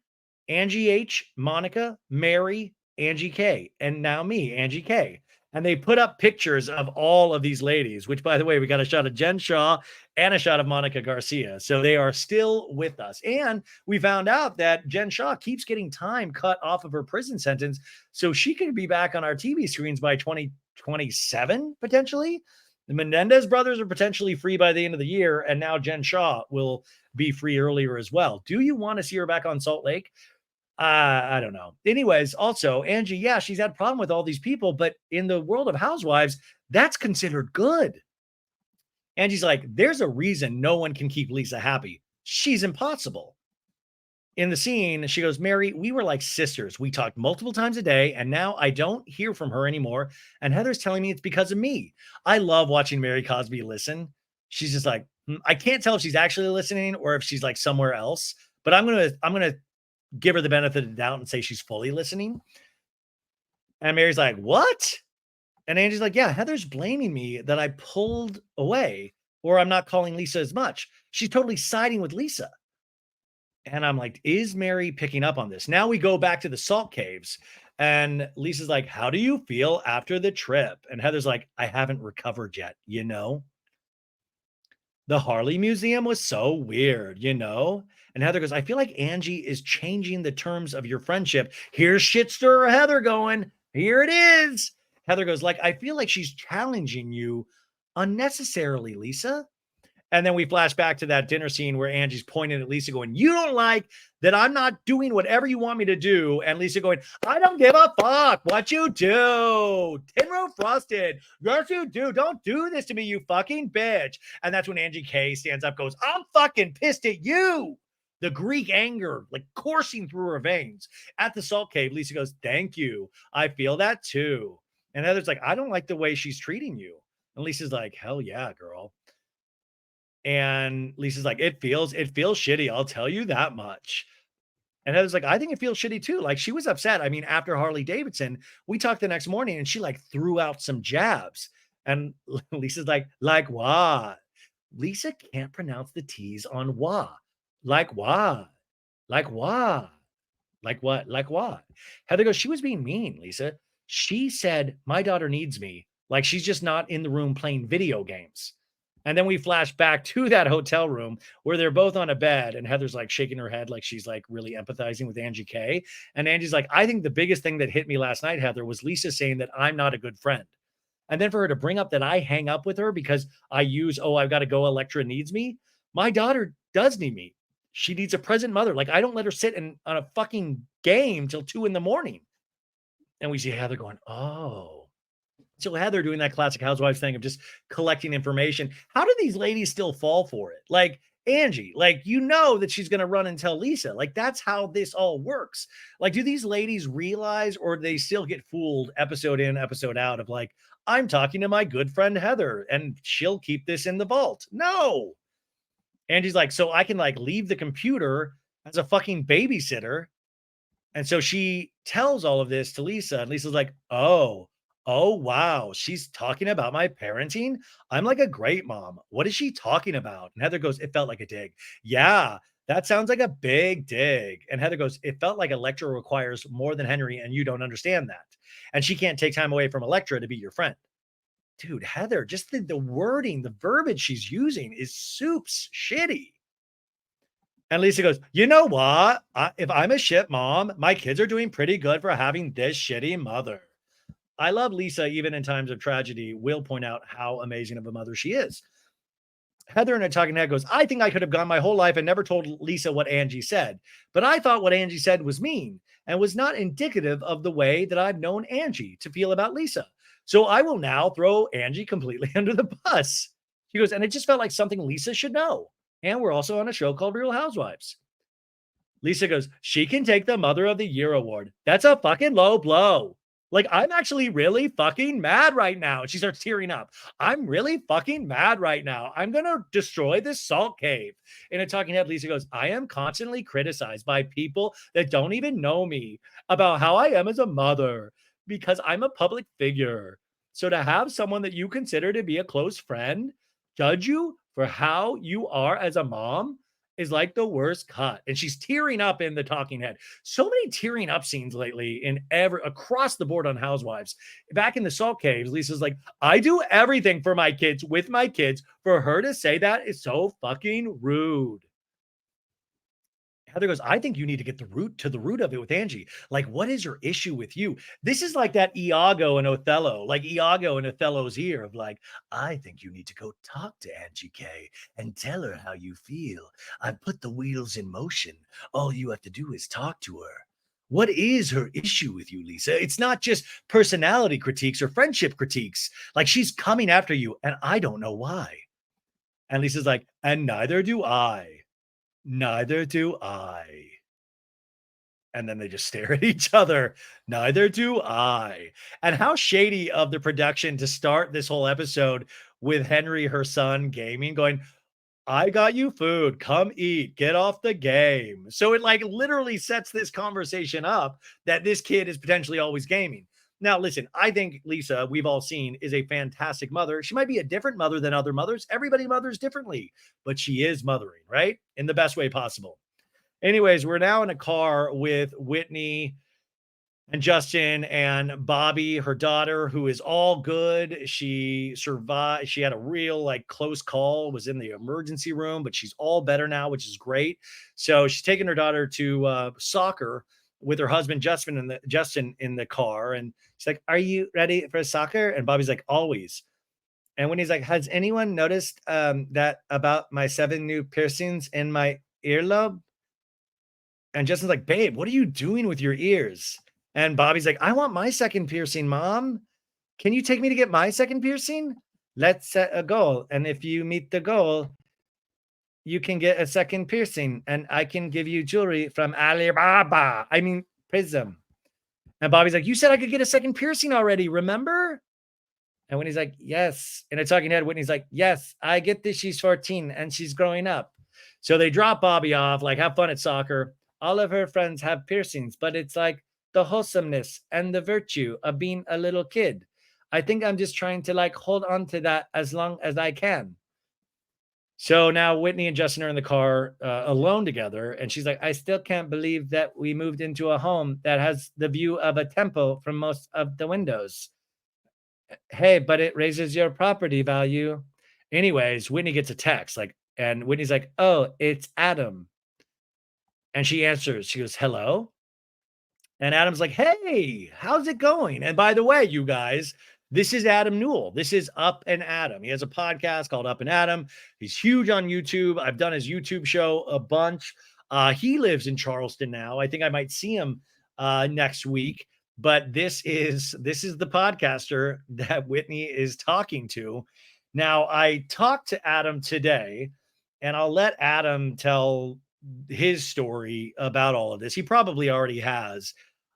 Angie H, Monica, Mary, Angie K, and now me, Angie K. And they put up pictures of all of these ladies, which, by the way, we got a shot of Jen Shaw and a shot of Monica Garcia. So they are still with us. And we found out that Jen Shaw keeps getting time cut off of her prison sentence. So she could be back on our TV screens by 2027, potentially. The Menendez brothers are potentially free by the end of the year. And now Jen Shaw will be free earlier as well. Do you want to see her back on Salt Lake? I don't know. Anyways, also, Angie, yeah, she's had a problem with all these people, but in the world of Housewives, that's considered good. Angie's like, there's a reason no one can keep Lisa happy. She's impossible. In the scene, she goes, Mary, we were like sisters. We talked multiple times a day, and now I don't hear from her anymore. And Heather's telling me it's because of me. I love watching Mary Cosby listen. She's just like, I can't tell if she's actually listening or if she's like somewhere else, but I'm gonna give her the benefit of the doubt and say she's fully listening. And Mary's like, what? And Angie's like, yeah, Heather's blaming me that I pulled away or I'm not calling Lisa as much. She's totally siding with Lisa. And I'm like, is Mary picking up on this? Now we go back to the salt caves and Lisa's like, how do you feel after the trip? And Heather's like, I haven't recovered yet, you know? The Harley Museum was so weird, you know? And Heather goes, I feel like Angie is changing the terms of your friendship. Here's shitster Heather going, here it is. Heather goes, like, I feel like she's challenging you unnecessarily, Lisa. And then we flash back to that dinner scene where Angie's pointing at Lisa going, you don't like that I'm not doing whatever you want me to do. And Lisa going, I don't give a fuck what you do. Tin Row Frosted. Yes, you do. Don't do this to me, you fucking bitch. And that's when Angie K stands up, goes, I'm fucking pissed at you. The Greek anger, like coursing through her veins. At the salt cave, Lisa goes, thank you. I feel that too. And Heather's like, I don't like the way she's treating you. And Lisa's like, hell yeah, girl. And Lisa's like, it feels shitty. I'll tell you that much. And Heather's like, I think it feels shitty too. Like she was upset. I mean, after Harley Davidson, we talked the next morning and she like threw out some jabs. And Lisa's like what? Lisa can't pronounce the T's on wa. Like what? Like what? Like what? Like what? Heather goes, she was being mean, Lisa. She said, my daughter needs me. Like she's just not in the room playing video games. And then we flash back to that hotel room where they're both on a bed and Heather's like shaking her head like she's like really empathizing with Angie K. And Angie's like, I think the biggest thing that hit me last night, Heather, was Lisa saying that I'm not a good friend. And then for her to bring up that I hang up with her because I use, oh, I've got to go, Electra needs me. My daughter does need me. She needs a present mother. Like I don't let her sit on a fucking game till 2 a.m. And we see Heather going, oh. So Heather doing that classic Housewives thing of just collecting information. How do these ladies still fall for it? Like Angie, like, you know that she's going to run and tell Lisa. Like, that's how this all works. Like, do these ladies realize or do they still get fooled episode in, episode out of like, I'm talking to my good friend Heather and she'll keep this in the vault? No. Angie's like, so I can like leave the computer as a fucking babysitter. And so she tells all of this to Lisa and Lisa's like, oh, wow. She's talking about my parenting. I'm like a great mom. What is she talking about? And Heather goes, it felt like a dig. Yeah, that sounds like a big dig. And Heather goes, it felt like Electra requires more than Henry and you don't understand that. And she can't take time away from Electra to be your friend. Dude, Heather, just the wording, the verbiage she's using is soups shitty. And Lisa goes, you know what? If I'm a shit mom, my kids are doing pretty good for having this shitty mother. I love Lisa, even in times of tragedy, will point out how amazing of a mother she is. Heather in a talking head goes, I think I could have gone my whole life and never told Lisa what Angie said. But I thought what Angie said was mean and was not indicative of the way that I've known Angie to feel about Lisa. So I will now throw Angie completely under the bus. She goes, and it just felt like something Lisa should know. And we're also on a show called Real Housewives. Lisa goes, she can take the Mother of the Year award. That's a fucking low blow. Like, I'm actually really fucking mad right now. She starts tearing up. I'm really fucking mad right now. I'm going to destroy this salt cave. In a talking head, Lisa goes, I am constantly criticized by people that don't even know me about how I am as a mother because I'm a public figure. So to have someone that you consider to be a close friend judge you for how you are as a mom is like the worst cut. And she's tearing up in the talking head. So many tearing up scenes lately in across the board on Housewives. Back in the salt caves, Lisa's like, I do everything for my kids with my kids. For her to say that is so fucking rude. Heather goes, I think you need to get to the root of it with Angie. Like, what is your issue with you? This is like that Iago and Othello, like Iago in Othello's ear of like, I think you need to go talk to Angie K and tell her how you feel. I've put the wheels in motion. All you have to do is talk to her. What is her issue with you, Lisa? It's not just personality critiques or friendship critiques. Like, she's coming after you, and I don't know why. And Lisa's like, and neither do I. Neither do I. And then they just stare at each other. Neither do I. And how shady of the production to start this whole episode with Henry, her son, gaming, going, I got you food. Come eat. Get off the game. So it like literally sets this conversation up that this kid is potentially always gaming. Now, listen, I think Lisa, we've all seen, is a fantastic mother. She might be a different mother than other mothers. Everybody mothers differently, but she is mothering, right? In the best way possible. Anyways, we're now in a car with Whitney and Justin and Bobby, her daughter, who is all good. She survived. She had a real like close call, was in the emergency room, but she's all better now, which is great. So she's taking her daughter to soccer with her husband Justin in the car, and she's like, "Are you ready for soccer?" And Bobby's like, "Always." And when he's like, "Has anyone noticed that about my 7 new piercings in my earlobe?" And Justin's like, "Babe, what are you doing with your ears?" And Bobby's like, "I want my second piercing, Mom. Can you take me to get my second piercing? Let's set a goal. And if you meet the goal, you can get a second piercing. And I can give you jewelry from Alibaba. I mean, Prism." And Bobby's like, "You said I could get a second piercing already, remember?" And Whitney's like, "Yes." In a talking head, Whitney's like, "Yes, I get this. She's 14 and she's growing up." So they drop Bobby off, like, have fun at soccer. All of her friends have piercings, but it's like the wholesomeness and the virtue of being a little kid. I think I'm just trying to like hold on to that as long as I can. So now Whitney and Justin are in the car alone together. And she's like, I still can't believe that we moved into a home that has the view of a temple from most of the windows. Hey, but it raises your property value. Anyways, Whitney gets a text like, and Whitney's like, oh, it's Adam. And she answers, she goes, hello. And Adam's like, hey, how's it going? And by the way, you guys, this is Adam Newell. This is Up and Adam. He has a podcast called Up and Adam. He's huge on YouTube. I've done his YouTube show a bunch. He lives in Charleston now. I think I might see him next week. But this is the podcaster that Whitney is talking to. Now, I talked to Adam today, and I'll let Adam tell his story about all of this. He probably already has.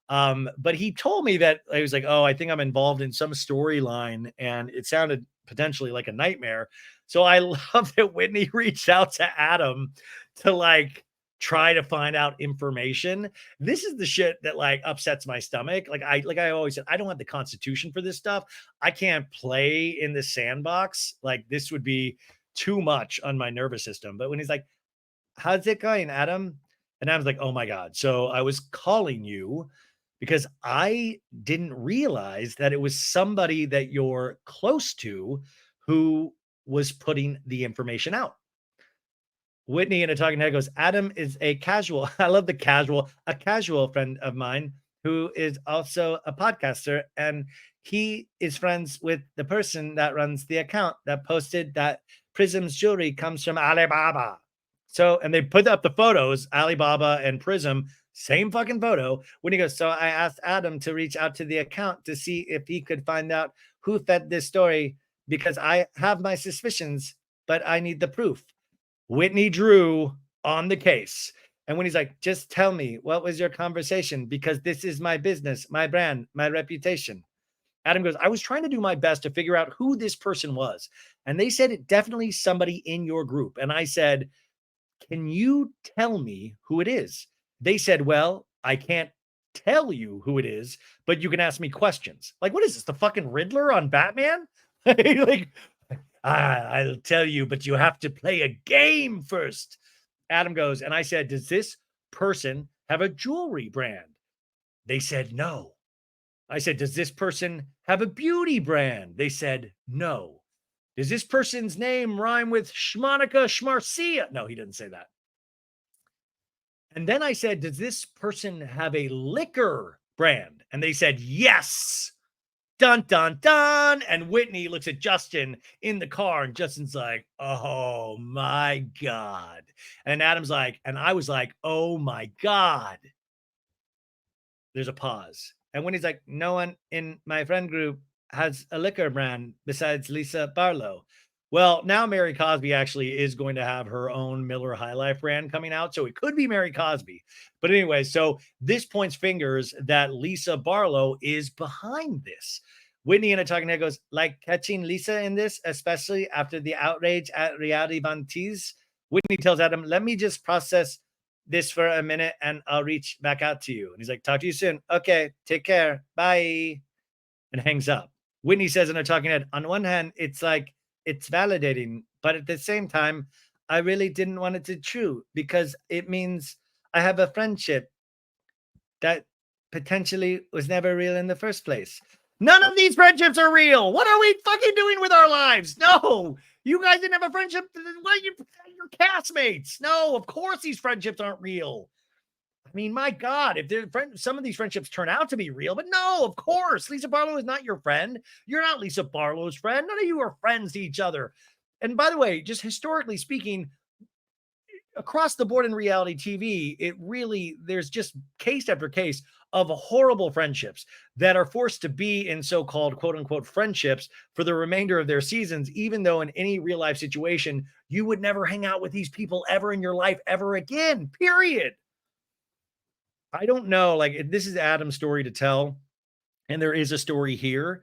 But he told me that I was like, oh, I think I'm involved in some storyline, and it sounded potentially like a nightmare. So I love that Whitney reached out to Adam to like try to find out information. This is the shit that like upsets my stomach. Like I always said, I don't have the constitution for this stuff. I can't play in the sandbox. Like this would be too much on my nervous system. But when he's like, how's it going, Adam? And I was like, oh my God. So I was calling you because I didn't realize that it was somebody that you're close to who was putting the information out. Whitney in a talking head goes, Adam is a casual. I love the casual, a casual friend of mine who is also a podcaster. And he is friends with the person that runs the account that posted that Prism's jewelry comes from Alibaba. So, and they put up the photos, Alibaba and Prism, same fucking photo. When he goes, so I asked Adam to reach out to the account to see if he could find out who fed this story because I have my suspicions, but I need the proof. Whitney Drew on the case. And when he's like, just tell me, what was your conversation? Because this is my business, my brand, my reputation. Adam goes, I was trying to do my best to figure out who this person was. And they said it definitely somebody in your group. And I said, can you tell me who it is? They said, well, I can't tell you who it is, but you can ask me questions. Like, what is this? The fucking Riddler on Batman? Like, I'll tell you, but you have to play a game first. Adam goes, and I said, does this person have a jewelry brand? They said, no. I said, does this person have a beauty brand? They said, no. Does this person's name rhyme with Schmonica Schmarcia? No, he didn't say that. And then I said, does this person have a liquor brand? And they said, yes. Dun, dun, dun. And Whitney looks at Justin in the car, and Justin's like, oh my God. And Adam's like, and I was like, oh my God. There's a pause. And Whitney's like, no one in my friend group has a liquor brand besides Lisa Barlow. Well, now Mary Cosby actually is going to have her own Miller High Life brand coming out. So it could be Mary Cosby. But anyway, so this points fingers that Lisa Barlow is behind this. Whitney in a talking head goes, like catching Lisa in this, especially after the outrage at Reality Bantiz. Whitney tells Adam, let me just process this for a minute and I'll reach back out to you. And he's like, talk to you soon. Okay, take care. Bye. And hangs up. Whitney says in a talking head, on one hand, it's like, it's validating, but at the same time, I really didn't want it to be true because it means I have a friendship that potentially was never real in the first place. None of these friendships are real. What are we fucking doing with our lives? No, you guys didn't have a friendship. What, you're castmates. No, of course these friendships aren't real. I mean, my God, if some of these friendships turn out to be real, but no, of course, Lisa Barlow is not your friend. You're not Lisa Barlow's friend. None of you are friends to each other. And by the way, just historically speaking, across the board in reality TV, there's just case after case of horrible friendships that are forced to be in so-called quote unquote friendships for the remainder of their seasons, even though in any real life situation, you would never hang out with these people ever in your life ever again, period. I don't know. Like, this is Adam's story to tell, and there is a story here.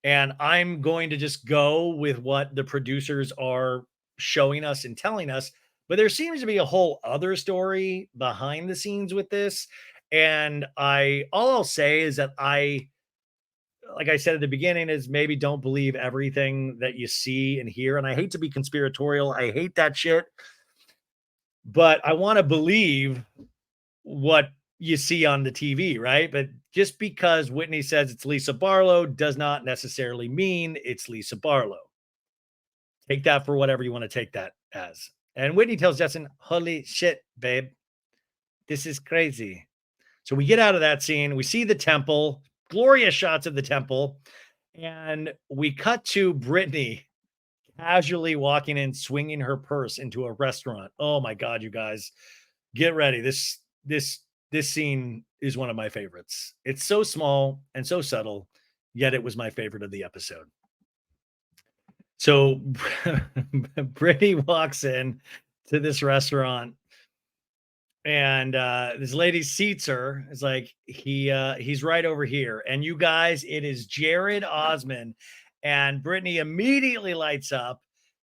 And I'm going to just go with what the producers are showing us and telling us. But there seems to be a whole other story behind the scenes with this. And all I'll say is that like I said at the beginning, is maybe don't believe everything that you see and hear. And I hate to be conspiratorial. I hate that shit. But I want to believe what you see on the TV, right? But just because Whitney says it's Lisa Barlow does not necessarily mean it's Lisa Barlow. Take that for whatever you want to take that as. And Whitney tells Justin, holy shit, babe, this is crazy. So we get out of that scene. We see the temple, glorious shots of the temple. And we cut to Brittany casually walking in, swinging her purse into a restaurant. Oh my God, you guys, get ready. This scene is one of my favorites. It's so small and so subtle, yet it was my favorite of the episode. So Brittany walks in to this restaurant, and this lady seats her. It's like, he's right over here. And you guys, it is Jared Osman. And Brittany immediately lights up.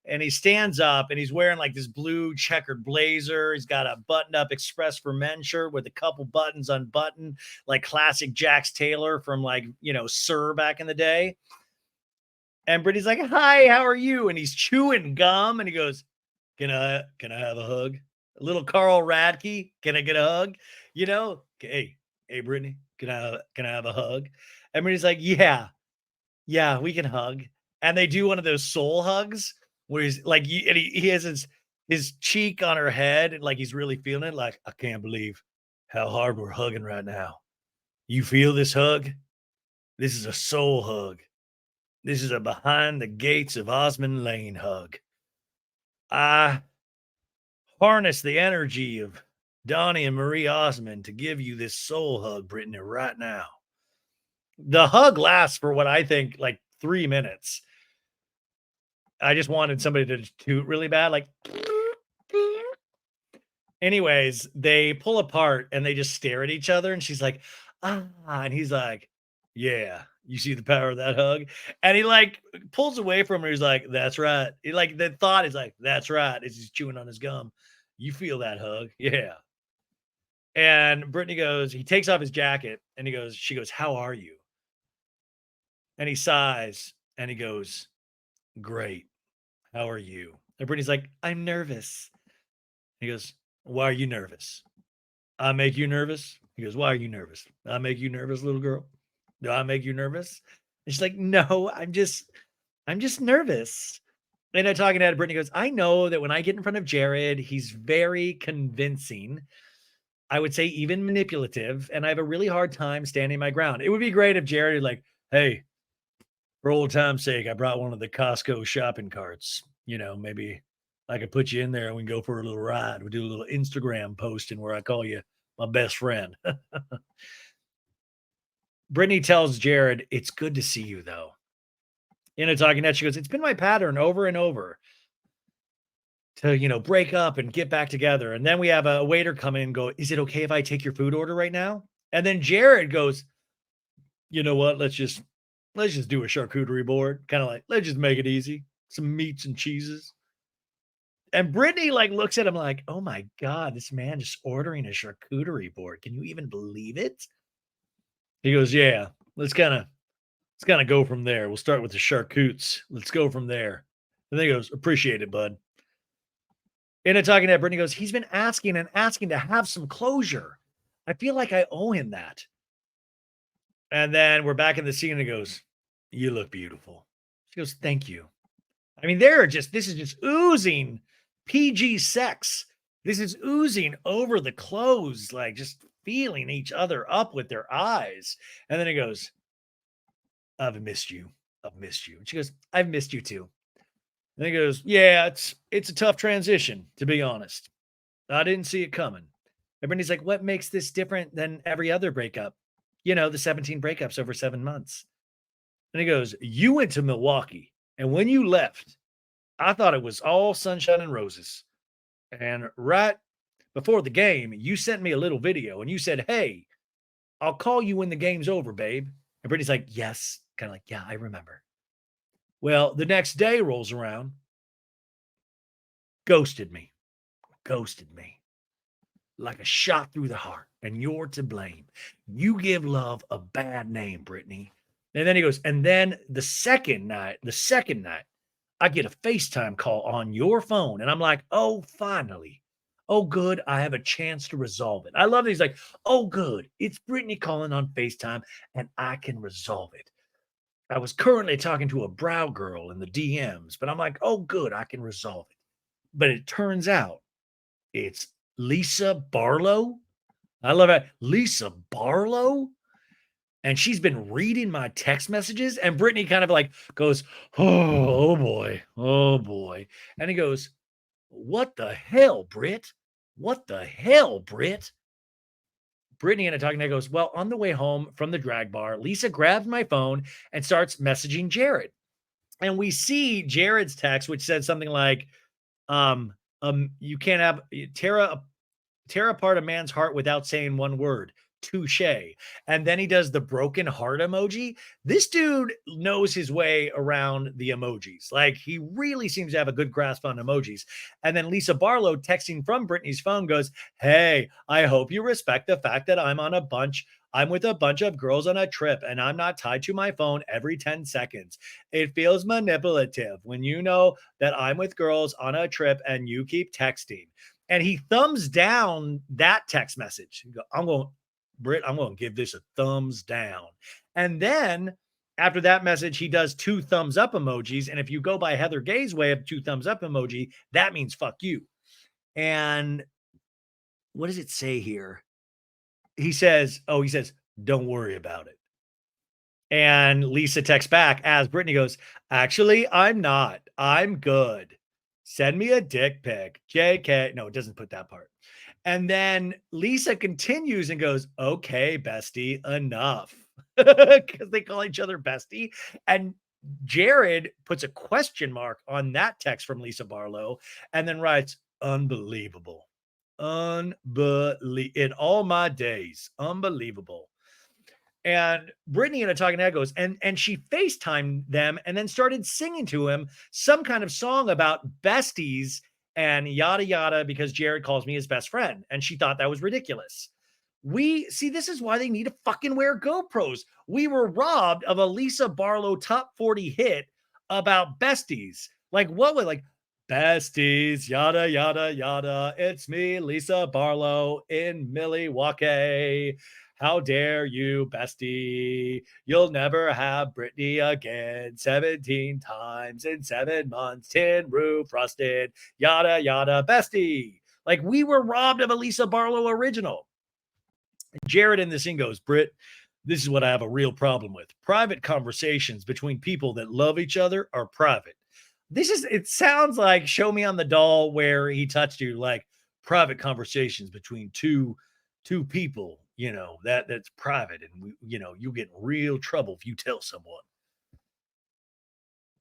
And he stands up and he's wearing like this blue checkered blazer. He's got a buttoned up Express for Men shirt with a couple buttons unbuttoned, like classic Jax Taylor from Sir back in the day. And Brittany's like, hi, how are you? And he's chewing gum and he goes, can I have a hug? A little Carl Radke, can I get a hug? Hey, Brittany, can I have a hug? And Brittany's like, yeah, we can hug. And they do one of those soul hugs where he's like, he has his, his cheek on her head, and like he's really feeling it. Like, I can't believe how hard we're hugging right now. You feel this hug? This is a soul hug. This is a behind the gates of Osmond Lane hug. I harness the energy of Donnie and Marie Osmond to give you this soul hug, Brittany, right now. The hug lasts for what I think like 3 minutes. I just wanted somebody to toot really bad, like. Anyways, they pull apart and they just stare at each other, and she's like, ah, and he's like, yeah, you see the power of that hug? And he like pulls away from her. He's like, that's right. He like the thought is like, that's right. As he's chewing on his gum. You feel that hug? Yeah. And Brittany goes, he takes off his jacket and he goes, she goes, how are you? And he sighs and he goes, great. How are you? And Brittany's like, I'm nervous. He goes, why are you nervous? I make you nervous? He goes, why are you nervous? I make you nervous, little girl? Do I make you nervous? And she's like, no, I'm just nervous. And I'm talking to Brittany goes, I know that when I get in front of Jared, he's very convincing. I would say even manipulative, and I have a really hard time standing my ground. It would be great if Jared like, hey, for old time's sake, I brought one of the Costco shopping carts. You know, maybe I could put you in there and we can go for a little ride. We do a little Instagram posting where I call you my best friend. Brittany tells Jared, it's good to see you, though. In a talking head, she goes, it's been my pattern over and over to, break up and get back together. And then we have a waiter come in and go, is it okay if I take your food order right now? And then Jared goes, you know what? Let's just do a charcuterie board. Kind of like, let's just make it easy. Some meats and cheeses. And Brittany like looks at him like, oh my God, this man just ordering a charcuterie board. Can you even believe it? He goes, yeah, let's kind of go from there. We'll start with the charcutes. Let's go from there. And then he goes, appreciate it, bud. In a talking head, Brittany goes, he's been asking and asking to have some closure. I feel like I owe him that. And then we're back in the scene and he goes, you look beautiful. She goes, thank you. I mean, this is just oozing PG sex. This is oozing over the clothes, like just feeling each other up with their eyes. And then he goes, I've missed you. I've missed you. And she goes, I've missed you too. And he goes, yeah, it's a tough transition, to be honest. I didn't see it coming. And Brittany's like, what makes this different than every other breakup? The 17 breakups over 7 months. And he goes, you went to Milwaukee. And when you left, I thought it was all sunshine and roses. And right before the game, you sent me a little video and you said, hey, I'll call you when the game's over, babe. And Brittany's like, yes. Kind of like, yeah, I remember. Well, the next day rolls around. Ghosted me. Like a shot through the heart. And you're to blame. You give love a bad name, Brittany. And then he goes, and then the second night, I get a FaceTime call on your phone. And I'm like, oh, finally. Oh, good. I have a chance to resolve it. I love that he's like, oh, good. It's Brittany calling on FaceTime and I can resolve it. I was currently talking to a brow girl in the DMs, but I'm like, oh, good. I can resolve it. But it turns out it's Lisa Barlow. I love it. Lisa Barlow. And she's been reading my text messages. And Brittany kind of like goes, oh boy. And he goes, what the hell, Britt? What the hell, Britt? Brittany in a talking head goes, well, on the way home from the drag bar, Lisa grabs my phone and starts messaging Jared. And we see Jared's text, which said something like, you can't tear apart a man's heart without saying one word. Touche. And then he does the broken heart emoji. This dude knows his way around the emojis. Like he really seems to have a good grasp on emojis. And then Lisa Barlow texting from Brittany's phone goes, hey, I hope you respect the fact that I'm with a bunch of girls on a trip and I'm not tied to my phone every 10 seconds. It feels manipulative when you know that I'm with girls on a trip and you keep texting. And he thumbs down that text message. Britt, I'm going to give this a thumbs down. And then after that message, he does 2 thumbs up emojis. And if you go by Heather Gay's way of 2 thumbs up emoji, that means fuck you. And what does it say here? He says, don't worry about it. And Lisa texts back as Brittany goes, actually, I'm not. I'm good. Send me a dick pic. JK. No, it doesn't put that part. And then Lisa continues and goes, okay, bestie, enough. Because they call each other bestie. And Jared puts a question mark on that text from Lisa Barlow and then writes, unbelievable. In all my days, unbelievable. And Brittany in a talking head goes, and she FaceTimed them and then started singing to him some kind of song about besties and yada yada because Jared calls me his best friend. And she thought that was ridiculous. We see this is why they need to fucking wear GoPros. We were robbed of a Lisa Barlow top 40 hit about besties. Like what was like besties, yada yada yada. It's me, Lisa Barlow in Milwaukee. How dare you, bestie? You'll never have Brittany again. 17 times in 7 months, tin roof rusted, yada, yada, bestie. Like we were robbed of a Lisa Barlow original. Jared in the scene goes, Britt, this is what I have a real problem with. Private conversations between people that love each other are private. It sounds like Show Me on the Doll where he touched you, like private conversations between two people, that's private. And, you'll get in real trouble if you tell someone.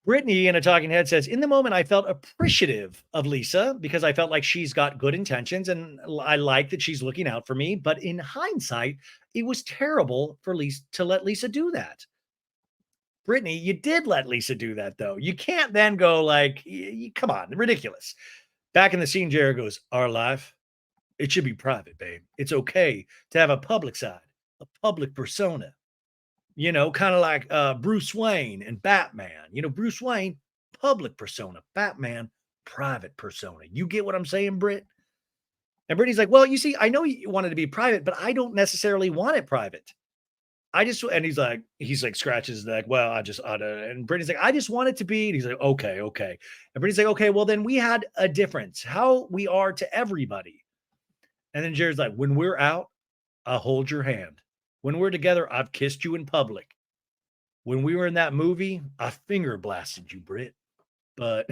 Brittany in a talking head says, in the moment, I felt appreciative of Lisa because I felt like she's got good intentions and I like that she's looking out for me. But in hindsight, it was terrible for Lisa to let Lisa do that. Brittany, you did let Lisa do that, though. You can't then go like, come on, ridiculous. Back in the scene, Jared goes, our life, it should be private, babe. It's okay to have a public side, a public persona. Kind of like Bruce Wayne and Batman. Bruce Wayne, public persona. Batman, private persona. You get what I'm saying, Britt? And Brittany's like, well, you see, I know you wanted to be private, but I don't necessarily want it private. And he's like, scratches his neck. Well, and Brittany's like, I just want it to be. And he's like, okay. And Brittany's like, okay, well, then we had a difference. How we are to everybody. And then Jared's like, when we're out, I'll hold your hand. When we're together, I've kissed you in public. When we were in that movie, I finger blasted you, Britt. But,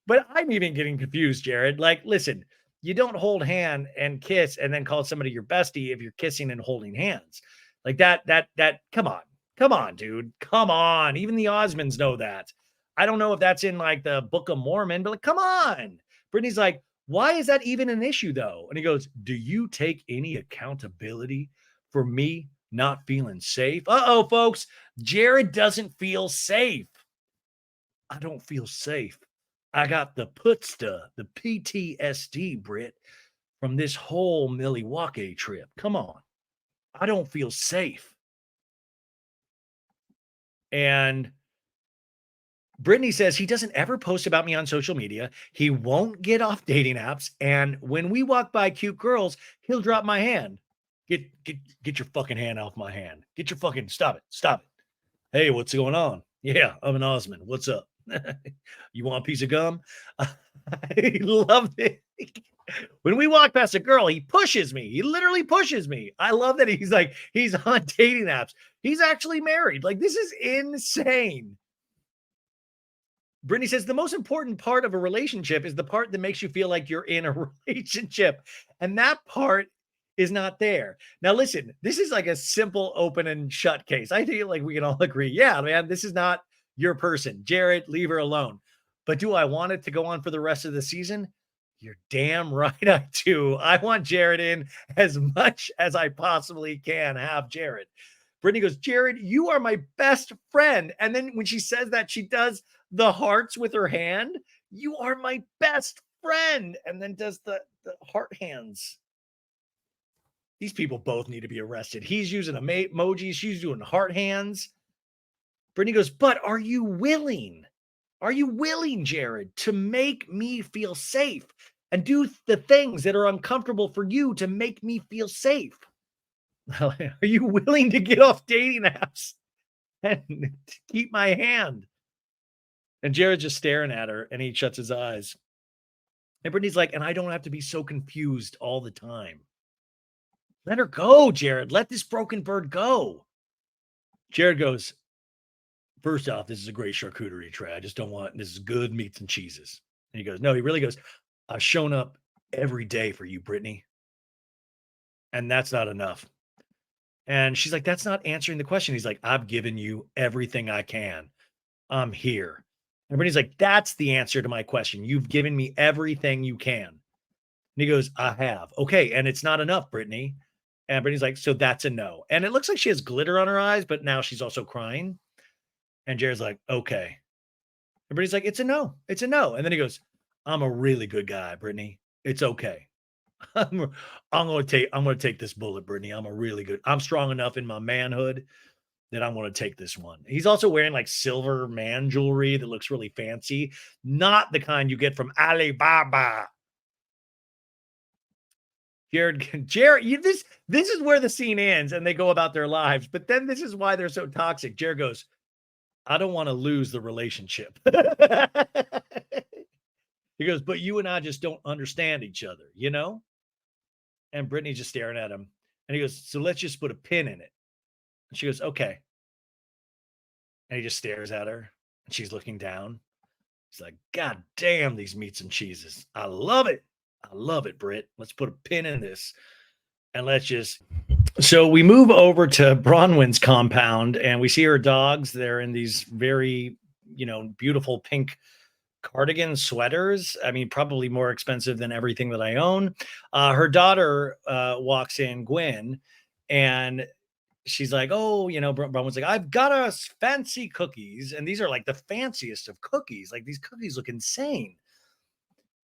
but I'm even getting confused, Jared. Like, listen, you don't hold hand and kiss and then call somebody your bestie if you're kissing and holding hands. Like that, come on, dude. Come on. Even the Osmonds know that. I don't know if that's in like the Book of Mormon, but like, come on. Brittany's like, why is that even an issue though? And he goes, do you take any accountability for me not feeling safe? Uh-oh, folks. Jared doesn't feel safe. I don't feel safe. I got the the PTSD, Britt, from this whole Milwaukee trip. Come on. I don't feel safe. And Brittany says he doesn't ever post about me on social media. He won't get off dating apps. And when we walk by cute girls, he'll drop my hand. Get your fucking hand off my hand. Stop it. Hey, what's going on? Yeah, I'm an Osmond. What's up? You want a piece of gum? I love it. When we walk past a girl, he pushes me. He literally pushes me. I love that he's on dating apps. He's actually married. Like, this is insane. Brittany says the most important part of a relationship is the part that makes you feel like you're in a relationship. And that part is not there. Now, listen, this is like a simple open and shut case. I feel like we can all agree. Yeah, man, this is not your person. Jared, leave her alone. But do I want it to go on for the rest of the season? You're damn right I do. I want Jared in as much as I possibly can have Jared. Brittany goes, Jared, you are my best friend. And then when she says that, she does the hearts with her hand. You are my best friend. And then does the heart hands. These people both need to be arrested. He's using emojis. She's doing heart hands. Brittany goes, but are you willing? Are you willing, Jared, to make me feel safe and do the things that are uncomfortable for you to make me feel safe? Are you willing to get off dating apps and keep my hand? And Jared's just staring at her and he shuts his eyes. And Brittany's like, and I don't have to be so confused all the time. Let her go, Jared. Let this broken bird go. Jared goes, first off, this is a great charcuterie tray. I just don't want, this is good meats and cheeses. And he goes, no, he really goes, I've shown up every day for you, Brittany. And that's not enough. And she's like, that's not answering the question. He's like, I've given you everything I can. I'm here. And Brittany's like, that's the answer to my question. You've given me everything you can. And he goes, I have. Okay. And it's not enough, Brittany. And Brittany's like, so that's a no. And it looks like she has glitter on her eyes, but now she's also crying. And Jared's like, okay. And Brittany's like, it's a no. It's a no. And then he goes, I'm a really good guy, Brittany. It's okay. I'm gonna take this bullet, Brittany. I'm strong enough in my manhood that I'm gonna take this one. He's also wearing like silver man jewelry that looks really fancy, not the kind you get from Alibaba. Jared, this is where the scene ends and they go about their lives. But then this is why they're so toxic. Jared goes, I don't want to lose the relationship. He goes, but you and I just don't understand each other, you know? And Brittany's just staring at him. And he goes, so let's just put a pin in it. And she goes, okay. And he just stares at her. And she's looking down. He's like, God damn, these meats and cheeses. I love it. I love it, Britt. Let's put a pin in this. And let's just. So we move over to Bronwyn's compound and we see her dogs. They're in these very, beautiful pink cardigan sweaters. I mean, probably more expensive than everything that I own. Her daughter walks in, Gwen, and she's like, oh, Bronwyn's like, I've got us fancy cookies. And these are like the fanciest of cookies. Like these cookies look insane.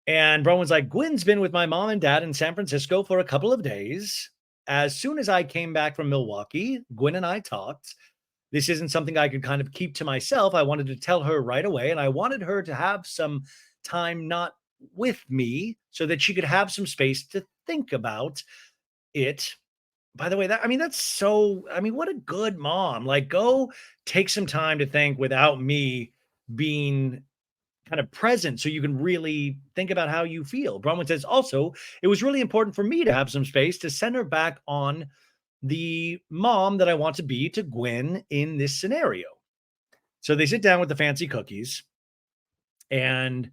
And Bronwyn's like, Gwen's been with my mom and dad in San Francisco for a couple of days. As soon as I came back from Milwaukee, Gwen and I talked. This isn't something I could kind of keep to myself. I wanted to tell her right away, and I wanted her to have some time not with me so that she could have some space to think about it. By the way, what a good mom. Like, go take some time to think without me being kind of present so you can really think about how you feel. Bronwyn says, also, it was really important for me to have some space to center back on the mom that I want to be to Gwen in this scenario. So they sit down with the fancy cookies, and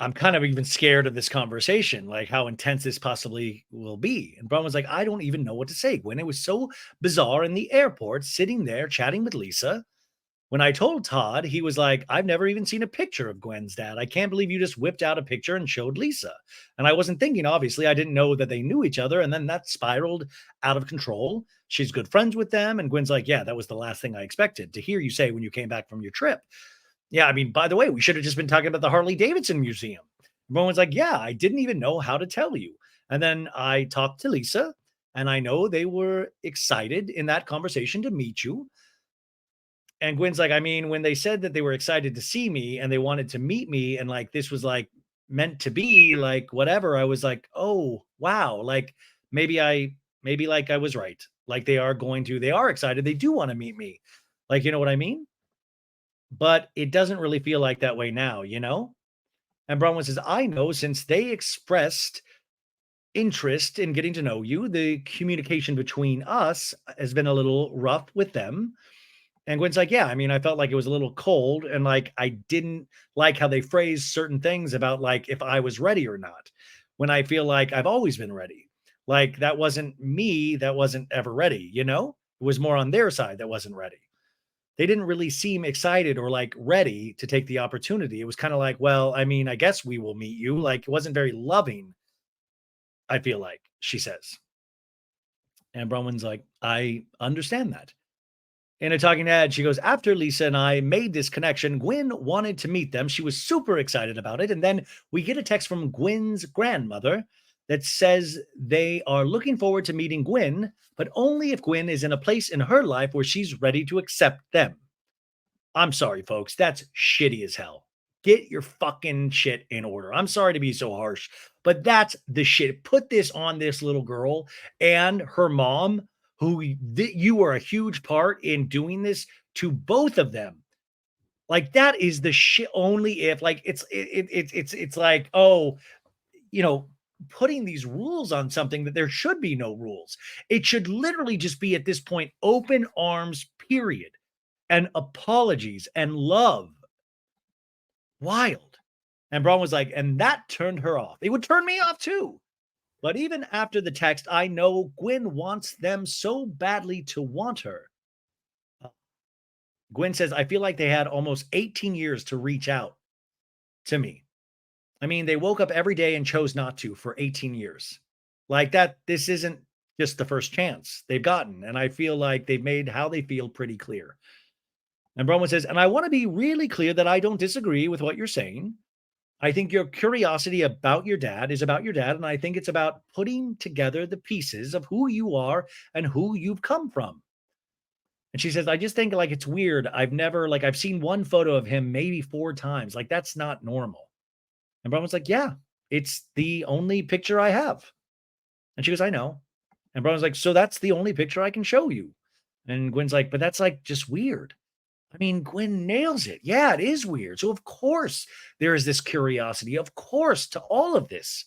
I'm kind of even scared of this conversation, like how intense this possibly will be. And Bronwyn's like, I don't even know what to say, Gwen. It was so bizarre in the airport, sitting there chatting with Lisa. When I told Todd, he was like, I've never even seen a picture of Gwen's dad. I can't believe you just whipped out a picture and showed Lisa. And I wasn't thinking, obviously, I didn't know that they knew each other. And then that spiraled out of control. She's good friends with them. And Gwen's like, yeah, that was the last thing I expected to hear you say when you came back from your trip. Yeah, I mean, by the way, we should have just been talking about the Harley Davidson Museum. Rowan's like, yeah, I didn't even know how to tell you. And then I talked to Lisa, and I know they were excited in that conversation to meet you. And Gwen's like, I mean, when they said that they were excited to see me and they wanted to meet me and like this was like meant to be like whatever, I was like, oh, wow. Like maybe I was right. Like they are excited. They do want to meet me. Like, you know what I mean? But it doesn't really feel like that way now, you know? And Bronwyn says, I know since they expressed interest in getting to know you, the communication between us has been a little rough with them. And Gwen's like, yeah, I mean, I felt like it was a little cold and like I didn't like how they phrased certain things about like if I was ready or not, when I feel like I've always been ready. Like that wasn't me, that wasn't ever ready, you know? It was more on their side that wasn't ready. They didn't really seem excited or like ready to take the opportunity. It was kind of like, well, I mean, I guess we will meet you. Like it wasn't very loving, I feel like, she says. And Bronwyn's like, I understand that. In a talking head, she goes, after Lisa and I made this connection, Gwen wanted to meet them. She was super excited about it. And then we get a text from Gwen's grandmother that says they are looking forward to meeting Gwen, but only if Gwen is in a place in her life where she's ready to accept them. I'm sorry, folks. That's shitty as hell. Get your fucking shit in order. I'm sorry to be so harsh, but that's the shit. Put this on this little girl and her mom, who you were a huge part in doing this to both of them. Like that is the shit. Only if like it's like, oh, you know, putting these rules on something that there should be no rules. It should literally just be at this point open arms, period, and apologies and love. Wild. And Braun was like, and that turned her off. It would turn me off too. But even after the text, I know Gwen wants them so badly to want her. Gwen says, I feel like they had almost 18 years to reach out to me. I mean, they woke up every day and chose not to for 18 years. Like that, this isn't just the first chance they've gotten. And I feel like they've made how they feel pretty clear. And Bronwyn says, and I want to be really clear that I don't disagree with what you're saying. I think your curiosity about your dad is about your dad. And I think it's about putting together the pieces of who you are and who you've come from. And she says, I just think like it's weird. I've seen one photo of him maybe 4 times. Like that's not normal. And Bronwyn's like, yeah, it's the only picture I have. And she goes, I know. And Bronwyn's like, so that's the only picture I can show you. And Gwen's like, but that's like just weird. I mean, Gwen nails it. Yeah, it is weird. So of course there is this curiosity, of course, to all of this.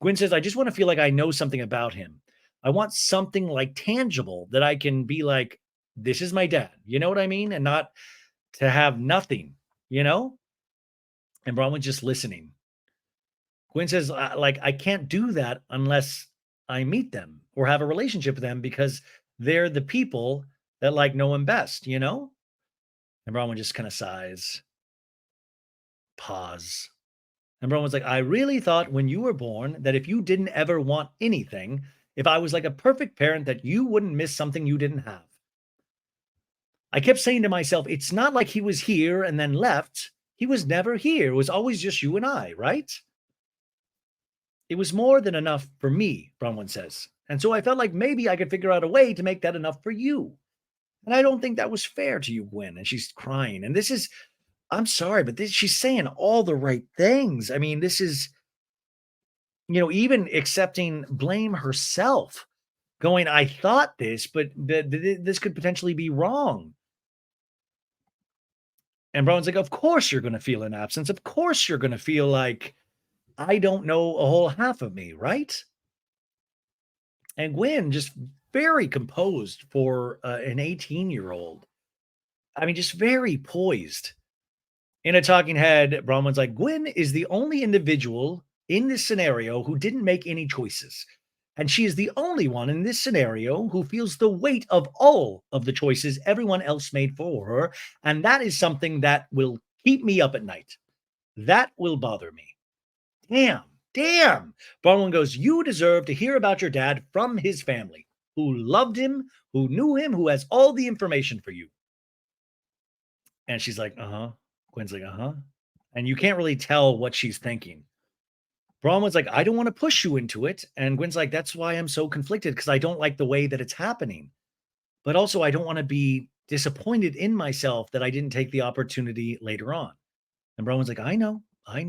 Gwen says, I just want to feel like I know something about him. I want something like tangible that I can be like, this is my dad. You know what I mean? And not to have nothing, you know? And Bronwyn's just listening. Gwen says, like, I can't do that unless I meet them or have a relationship with them because they're the people that like know him best, you know? And Bronwyn just kind of sighs. Pause. And Bronwyn's like, I really thought when you were born that if you didn't ever want anything, if I was like a perfect parent, that you wouldn't miss something you didn't have. I kept saying to myself, it's not like he was here and then left. He was never here. It was always just you and I, right? It was more than enough for me, Bronwyn says. And so I felt like maybe I could figure out a way to make that enough for you. And I don't think that was fair to you, Gwen. And she's crying. And this is, I'm sorry, but she's saying all the right things. I mean, this is, even accepting blame herself, going, I thought this, but this could potentially be wrong. And Bronwyn's like, of course you're going to feel an absence. Of course you're going to feel like I don't know a whole half of me, right? And Gwen just very composed for an 18-year-old. I mean, just very poised. In a talking head, Bronwyn's like, Gwen is the only individual in this scenario who didn't make any choices. And she is the only one in this scenario who feels the weight of all of the choices everyone else made for her. And that is something that will keep me up at night. That will bother me. Damn. Bronwyn goes, you deserve to hear about your dad from his family, who loved him, who knew him, who has all the information for you. And she's like, uh-huh. Gwen's like, uh-huh. And you can't really tell what she's thinking. Bronwyn's like, I don't want to push you into it. And Gwen's like, that's why I'm so conflicted, because I don't like the way that it's happening. But also, I don't want to be disappointed in myself that I didn't take the opportunity later on. And Bronwyn's like, I know. I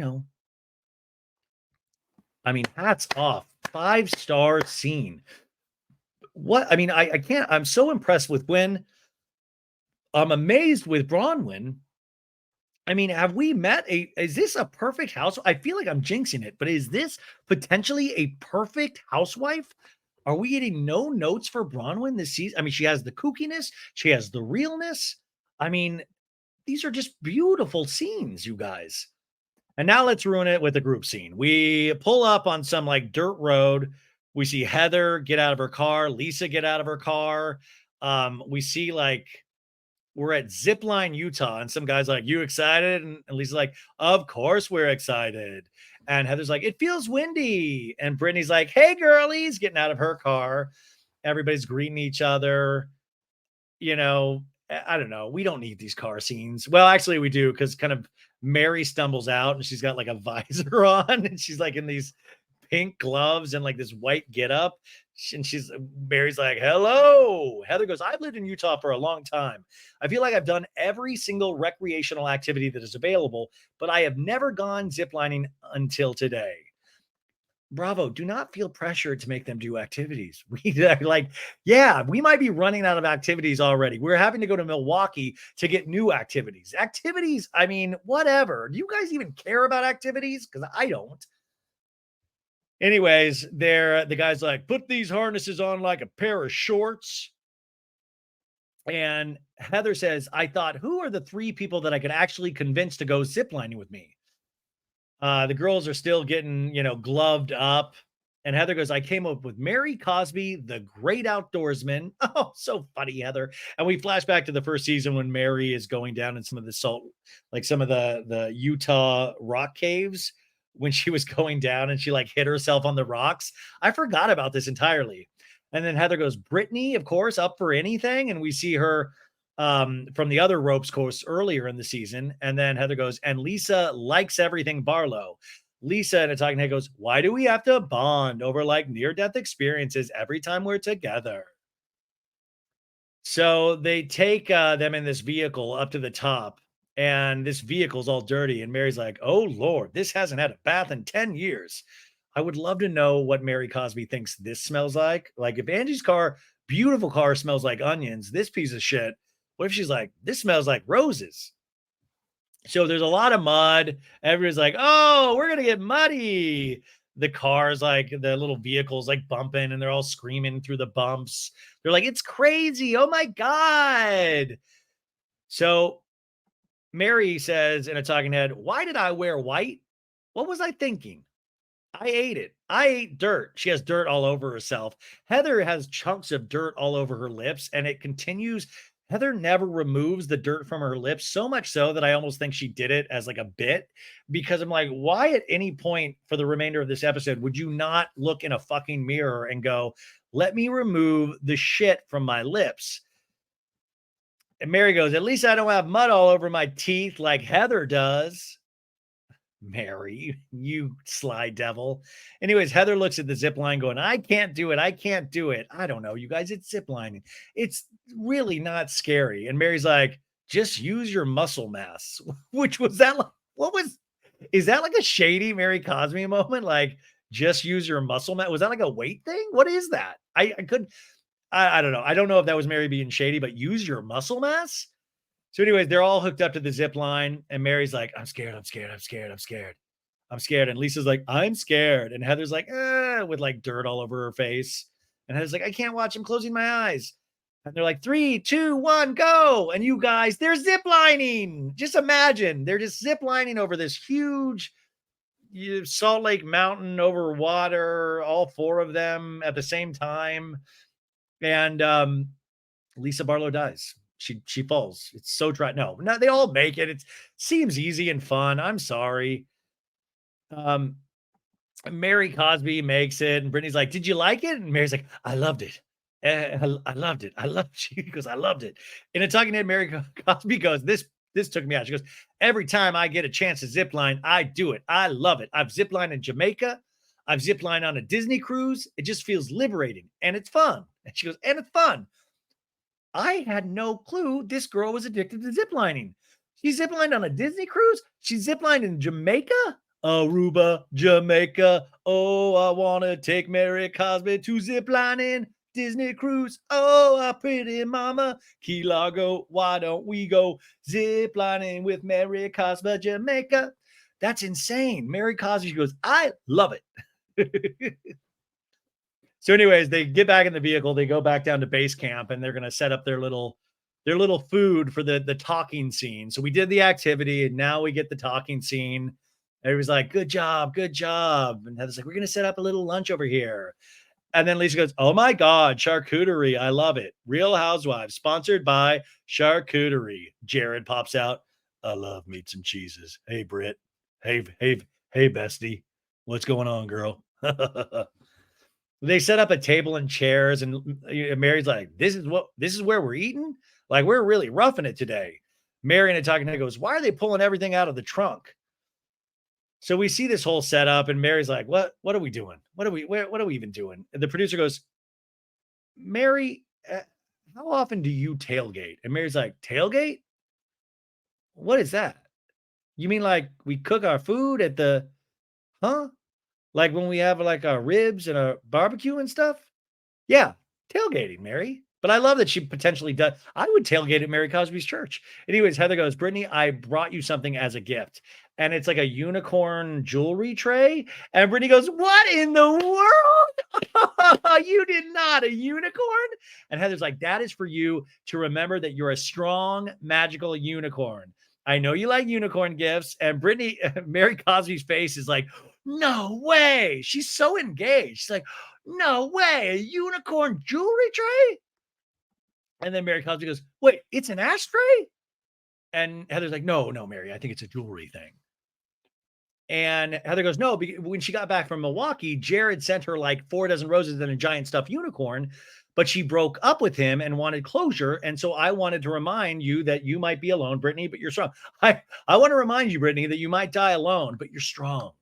mean, hats off. 5-star scene. What? I mean, I can't. I'm so impressed with Gwen. I'm amazed with Bronwyn. I mean, have we met is this a perfect house? I feel like I'm jinxing it, but is this potentially a perfect housewife? Are we getting no notes for Bronwyn this season? I mean, she has the kookiness, she has the realness. I mean, these are just beautiful scenes, you guys. And now let's ruin it with a group scene. We pull up on some like dirt road. We see Heather get out of her car, Lisa get out of her car. We see like we're at Zipline, Utah, and some guy's like, you excited? And Lisa's like, of course we're excited. And Heather's like, it feels windy. And Brittany's like, hey, girlies, getting out of her car. Everybody's greeting each other. I don't know. We don't need these car scenes. Well, actually we do, because kind of Mary stumbles out and she's got like a visor on and she's like in these pink gloves and like this white getup. And Mary's like, hello. Heather goes, I've lived in Utah for a long time. I feel like I've done every single recreational activity that is available, but I have never gone ziplining until today. Bravo. Do not feel pressured to make them do activities. We might be running out of activities already. We're having to go to Milwaukee to get new activities. Activities, I mean, whatever. Do you guys even care about activities? Because I don't. Anyways, the guy's like, put these harnesses on like a pair of shorts. And Heather says, I thought, who are the three people that I could actually convince to go ziplining with me? The girls are still getting, gloved up. And Heather goes, I came up with Mary Cosby, the great outdoorsman. Oh, so funny, Heather. And we flash back to the first season when Mary is going down in some of the salt, like some of the Utah rock caves when she was going down and she like hit herself on the rocks. I forgot about this entirely. And then Heather goes, Brittany, of course, up for anything. And we see her from the other ropes course earlier in the season. And then Heather goes, and Lisa likes everything Barlow. Lisa in a talking head goes, why do we have to bond over like near death experiences every time we're together? So they take them in this vehicle up to the top, and this vehicle's all dirty. And Mary's like, oh, Lord, this hasn't had a bath in 10 years. I would love to know what Mary Cosby thinks this smells like. Like, if Angie's car, beautiful car, smells like onions, this piece of shit, what if she's like, this smells like roses? So there's a lot of mud. Everybody's like, oh, we're going to get muddy. The cars, like the little vehicles, like bumping and they're all screaming through the bumps. They're like, it's crazy. Oh my God. So Mary says in a talking head, why did I wear white? What was I thinking? I ate it. I ate dirt. She has dirt all over herself. Heather has chunks of dirt all over her lips, and it continues. Heather never removes the dirt from her lips, so much so that I almost think she did it as like a bit, because I'm like, why at any point for the remainder of this episode would you not look in a fucking mirror and go, let me remove the shit from my lips? And Mary goes, at least I don't have mud all over my teeth like Heather does. Mary, you sly devil. Anyways, Heather looks at the zip line going, I can't do it. I can't do it. I don't know, you guys. It's zip lining. It's really not scary. And Mary's like, just use your muscle mass. Which was that like, is that like a shady Mary Cosby moment? Like, just use your muscle mass. Was that like a weight thing? What is that? I don't know. I don't know if that was Mary being shady, but use your muscle mass. So, anyways, they're all hooked up to the zip line, and Mary's like, I'm scared, I'm scared, I'm scared, I'm scared. I'm scared. And Lisa's like, I'm scared. And Heather's like, with like dirt all over her face. And Heather's like, I can't watch. I'm closing my eyes. And they're like, 3, 2, 1, go. And you guys, they're zip lining. Just imagine they're just zip lining over this huge Salt Lake Mountain over water, all four of them at the same time. And Lisa Barlow dies. She falls. It's so dry. No, they all make it. It seems easy and fun. I'm sorry. Mary Cosby makes it, and Brittany's like, "Did you like it?" And Mary's like, "I loved it. I loved it. I loved." She goes, "I loved it." In a talking head, Mary Cosby goes, "This took me out." She goes, "Every time I get a chance to zip line, I do it. I love it. I've zip lined in Jamaica. I've zip lined on a Disney cruise. It just feels liberating and it's fun." And she goes, "And it's fun." I had no clue this girl was addicted to ziplining. She ziplined on a Disney cruise. She ziplined in Jamaica, Aruba, Jamaica. Oh, I want to take Mary Cosby to ziplining Disney cruise. Oh, our pretty mama, Key Largo. Why don't we go ziplining with Mary Cosby, Jamaica? That's insane. Mary Cosby goes, I love it. So anyways, they get back in the vehicle, they go back down to base camp, and they're going to set up their little food for the talking scene. So we did the activity, and now we get the talking scene. Everybody's like, good job, good job. And Heather's like, we're going to set up a little lunch over here. And then Lisa goes, oh my God, charcuterie. I love it. Real Housewives, sponsored by charcuterie. Jared pops out. I love meats and cheeses. Hey, Britt. Hey, bestie. What's going on, girl? They set up a table and chairs, and Mary's like, this is where we're eating? Like, we're really roughing it today. Mary and a talking head goes, why are they pulling everything out of the trunk? So we see this whole setup, and Mary's like, what are we doing? What are we even doing? And the producer goes, Mary, how often do you tailgate? And Mary's like, tailgate? What is that? You mean like we cook our food at the, huh? Like when we have like our ribs and a barbecue and stuff? Yeah, tailgating, Mary. But I love that she potentially does. I would tailgate at Mary Cosby's church. Anyways, Heather goes, Brittany, I brought you something as a gift. and it's like a unicorn jewelry tray. And Brittany goes, "What in the world? You did not a unicorn?" And Heather's like, "That is for you to remember that you're a strong, magical unicorn. I know you like unicorn gifts." And Brittany, Mary Cosby's face is like, "No way." She's so engaged. She's like, "No way, a unicorn jewelry tray?" And then Mary Cosby goes, "Wait, it's an ashtray?" And Heather's like, "No, no, Mary, I think it's a jewelry thing." And Heather goes, "No," when she got back from Milwaukee, Jared sent her like 4 dozen roses and a giant stuffed unicorn, but she broke up with him and wanted closure. And so I wanted to remind you that you might be alone, Brittany, but you're strong. I want to remind you, Brittany, that you might die alone, but you're strong.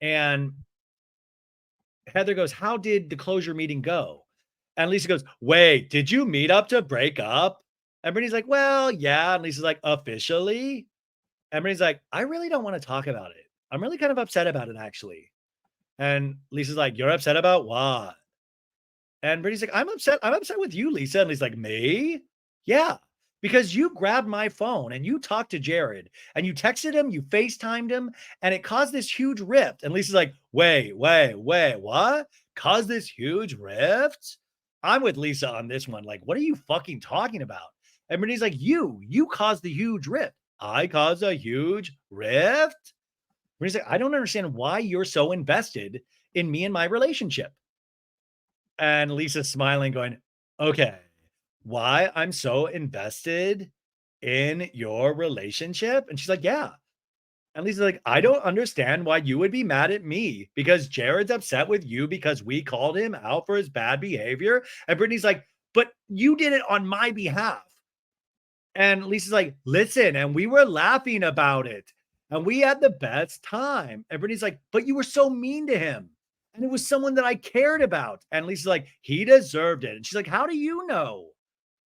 And Heather goes, "How did the closure meeting go?" And Lisa goes, "Wait, did you meet up to break up?" And Brittany's like, "Well, yeah." And Lisa's like, "Officially?" And Brittany's like, "I really don't want to talk about it. I'm really kind of upset about it, actually." And Lisa's like, "You're upset about what?" And Brittany's like, "I'm upset. I'm upset with you, Lisa." And Lisa's like, "Me?" "Yeah, because you grabbed my phone and you talked to Jared and you texted him, you FaceTimed him, and it caused this huge rift." And Lisa's like, wait, what? Caused this huge rift? I'm with Lisa on this one. Like, what are you fucking talking about? And Brittany's like, you caused the huge rift. I caused a huge rift? Brittany's like, I don't understand why you're so invested in me and my relationship. And Lisa's smiling, going, "Okay, why I'm so invested in your relationship?" And she's like, "Yeah." And Lisa's like, "I don't understand why you would be mad at me because Jared's upset with you because we called him out for his bad behavior." And Brittany's like, "But you did it on my behalf." And Lisa's like, "Listen, and we were laughing about it and we had the best time." And Brittany's like, "But you were so mean to him. And it was someone that I cared about." And Lisa's like, "He deserved it." And she's like, "How do you know?"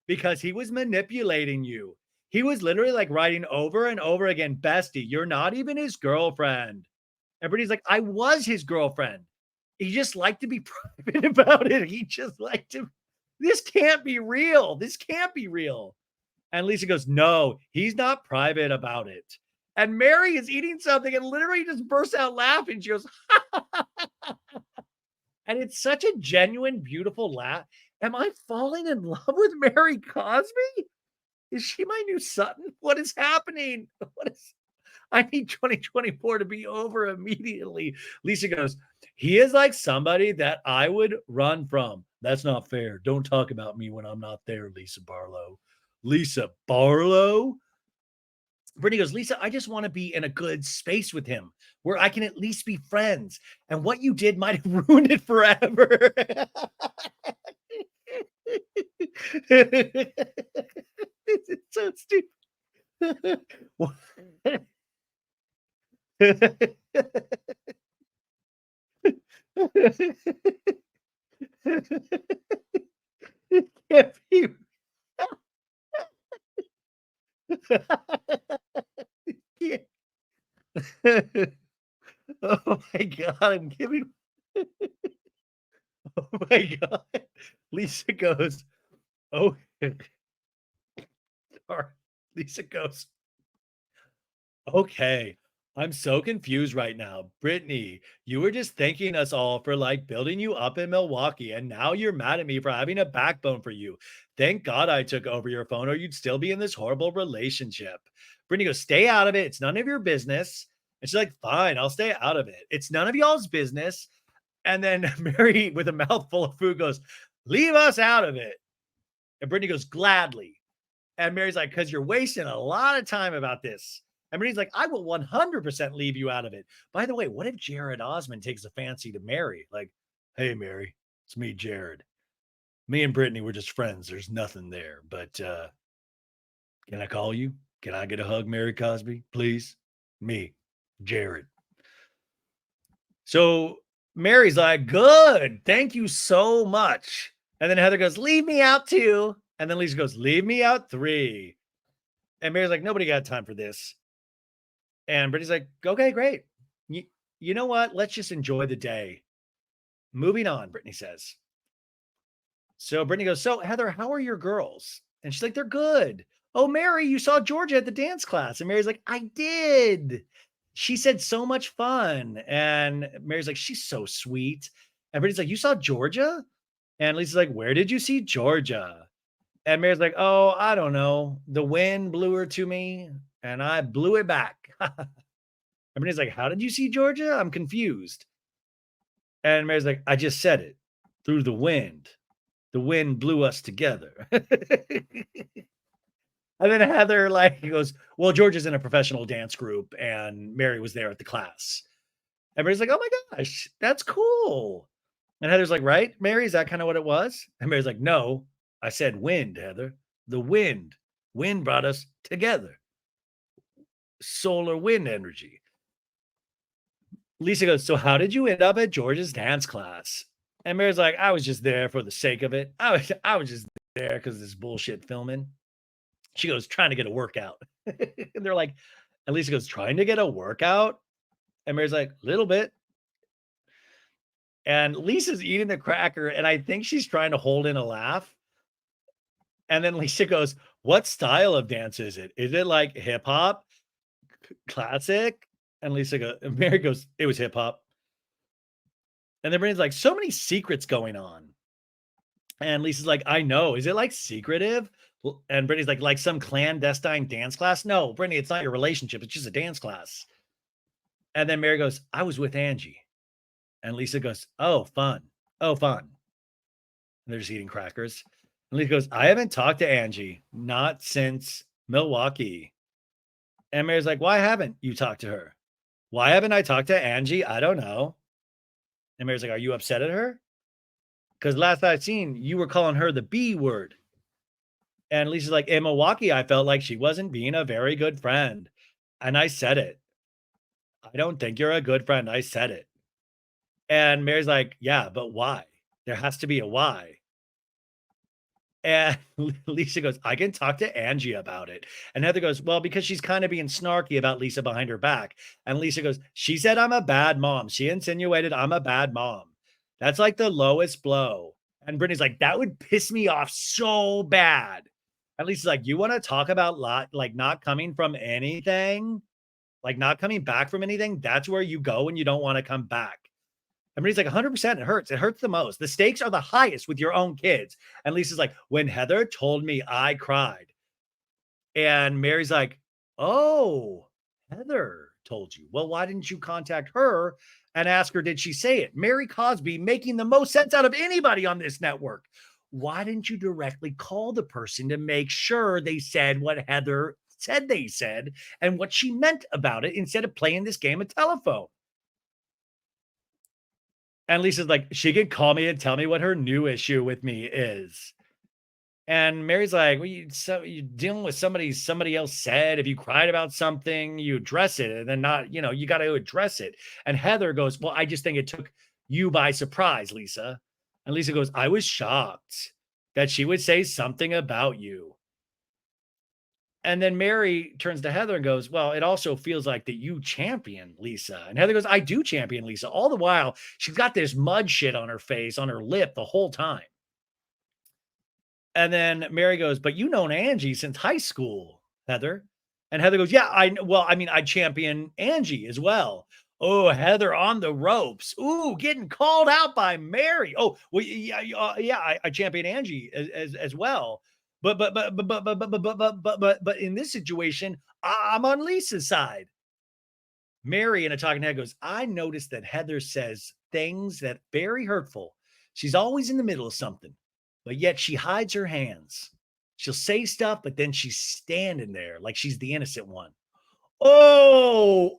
"Because he was manipulating you. He was literally like writing over and over again, 'Bestie, you're not even his girlfriend.'" And Brittany's like, "I was his girlfriend. He just liked to be private about it. He just liked to, this can't be real. This can't be real." And Lisa goes, "No, he's not private about it." And Mary is eating something and literally just bursts out laughing. She goes, and it's such a genuine, beautiful laugh. Am I falling in love with Mary Cosby? Is she my new Sutton? What is happening? What is, I need 2024 to be over immediately. Lisa goes, "He is like somebody that I would run from." "That's not fair. Don't talk about me when I'm not there, Lisa Barlow." Lisa Barlow? Brittany goes, "Lisa, I just want to be in a good space with him where I can at least be friends. And what you did might have ruined it forever." It's so stupid. It can't be. Oh my God, I'm giving. Oh my God. Lisa goes, "Oh," sorry. Lisa goes, "Okay, I'm so confused right now. Brittany, you were just thanking us all for like building you up in Milwaukee, and now you're mad at me for having a backbone for you. Thank God I took over your phone, or you'd still be in this horrible relationship." Brittany goes, "Stay out of it. It's none of your business." And she's like, "Fine, I'll stay out of it. It's none of y'all's business." And then Mary, with a mouthful of food, goes, "Leave us out of it." And Brittany goes, "Gladly." And Mary's like, "Because you're wasting a lot of time about this." And Brittany's like, "I will 100% leave you out of it. By the way, what if Jared Osmond takes a fancy to Mary? Like, 'Hey, Mary, it's me, Jared. Me and Brittany, we're just friends. There's nothing there. But can I call you? Can I get a hug, Mary Cosby? Please? Me, Jared." So Mary's like, "Good. Thank you so much." And then Heather goes, "Leave me out too." And then Lisa goes, "Leave me out 3." And Mary's like, "Nobody got time for this." And Brittany's like, "Okay, great. You, you know what? Let's just enjoy the day." Moving on, Brittany says. So Brittany goes, "So Heather, how are your girls?" And she's like, "They're good." "Oh, Mary, you saw Georgia at the dance class." And Mary's like, "I did." She said so much fun. And Mary's like, she's so sweet. And Brittany's like, you saw Georgia? And Lisa's like, where did you see Georgia? And Mary's like, oh, I don't know. The wind blew her to me and I blew it back. And Brittany's like, how did you see Georgia? I'm confused. And Mary's like, I just said it through the wind. The wind blew us together. And then Heather like goes, well, George is in a professional dance group and Mary was there at the class. Everybody's like, oh my gosh, that's cool. And Heather's like, right, Mary, is that kind of what it was? And Mary's like, no, I said wind, Heather. The wind. Wind brought us together. Solar wind energy. Lisa goes, so how did you end up at George's dance class? And Mary's like, I was just there for the sake of it. I was just there because this bullshit filming. She goes, trying to get a workout. And they're like, and Lisa goes, trying to get a workout? And Mary's like, little bit. And Lisa's eating the cracker, and I think she's trying to hold in a laugh. And then Lisa goes, what style of dance is it? Is it like hip hop? Classic? And Lisa goes, and Mary goes, it was hip hop. And then Brittany's like, so many secrets going on. And Lisa's like, I know. Is it like secretive? And Brittany's like some clandestine dance class? No, Brittany, it's not your relationship. It's just a dance class. And then Mary goes, I was with Angie. And Lisa goes, oh, fun. Oh, fun. And they're just eating crackers. And Lisa goes, I haven't talked to Angie, not since Milwaukee. And Mary's like, why haven't you talked to her? Why haven't I talked to Angie? I don't know. And Mary's like, are you upset at her? Because last I've seen, you were calling her the B word. And Lisa's like, in Milwaukee, I felt like she wasn't being a very good friend. And I said it. I don't think you're a good friend. I said it. And Mary's like, yeah, but why? There has to be a why. And Lisa goes, I can talk to Angie about it. And Heather goes, well, because she's kind of being snarky about Lisa behind her back. And Lisa goes, she said I'm a bad mom. She insinuated I'm a bad mom. That's like the lowest blow. And Brittany's like, that would piss me off so bad. And Lisa's like, you want to talk about like not coming from anything? Like not coming back from anything? That's where you go when you don't want to come back. And Brittany's like, 100%, it hurts. It hurts the most. The stakes are the highest with your own kids. And Lisa's like, when Heather told me, I cried. And Mary's like, oh, Heather told you. Well, why didn't you contact her and ask her, did she say it? Mary Cosby making the most sense out of anybody on this network. Why didn't you directly call the person to make sure they said what Heather said they said and what she meant about it instead of playing this game of telephone? And Lisa's like, she can call me and tell me what her new issue with me is. And Mary's like, well, you're dealing with somebody else said. If you cried about something, you address it, and then not, you got to address it. And Heather goes, well, I just think it took you by surprise, Lisa. And Lisa goes, I was shocked that she would say something about you. And then Mary turns to Heather and goes, well, it also feels like that you champion Lisa. And Heather goes, I do champion Lisa. All the while, she's got this mud shit on her face, on her lip the whole time. And then Mary goes, but you known Angie since high school, Heather. And Heather goes, yeah, I champion Angie as well. Oh, Heather on the ropes. Ooh, getting called out by Mary. Oh, well, yeah, I champion Angie as well. But in this situation, I'm on Lisa's side. Mary in a talking head goes, I noticed that Heather says things that very hurtful. She's always in the middle of something, but yet she hides her hands. She'll say stuff, but then she's standing there like she's the innocent one. Oh,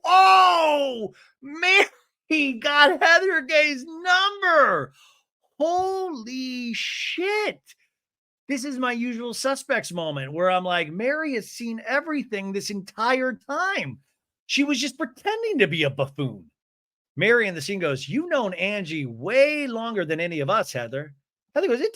Mary got Heather Gay's number. Holy shit. This is my usual suspects moment where I'm like, Mary has seen everything this entire time. She was just pretending to be a buffoon. Mary in the scene goes, you've known Angie way longer than any of us, Heather. Heather goes, it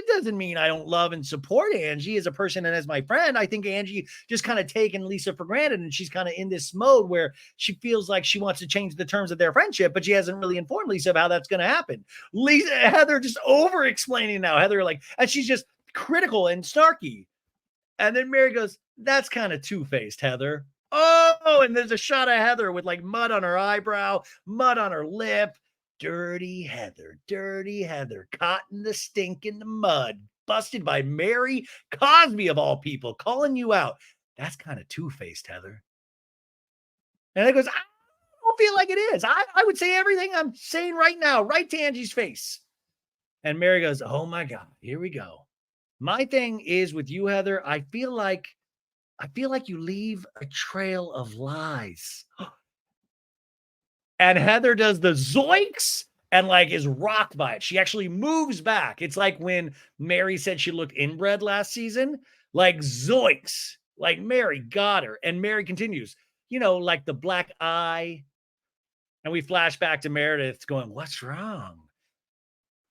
doesn't mean I don't love and support Angie as a person and as my friend. I think Angie just kind of taken Lisa for granted, and she's kind of in this mode where she feels like she wants to change the terms of their friendship, but she hasn't really informed Lisa of how that's going to happen. Heather just over explaining now. Heather and she's just critical and snarky. And then Mary goes, that's kind of two-faced, Heather. Oh, and there's a shot of Heather with like mud on her eyebrow, mud on her lip. Dirty Heather, caught in the stink in the mud, busted by Mary Cosby of all people, calling you out. That's kind of two-faced, Heather. And it goes, I don't feel like it is. I would say everything I'm saying right now, right to Angie's face. And Mary goes, oh my God, here we go. My thing is with you, Heather, I feel like you leave a trail of lies. And Heather does the zoinks and like is rocked by it. She actually moves back. It's like when Mary said she looked inbred last season, like zoinks, like Mary got her. And Mary continues, like the black eye. And we flash back to Meredith going, what's wrong?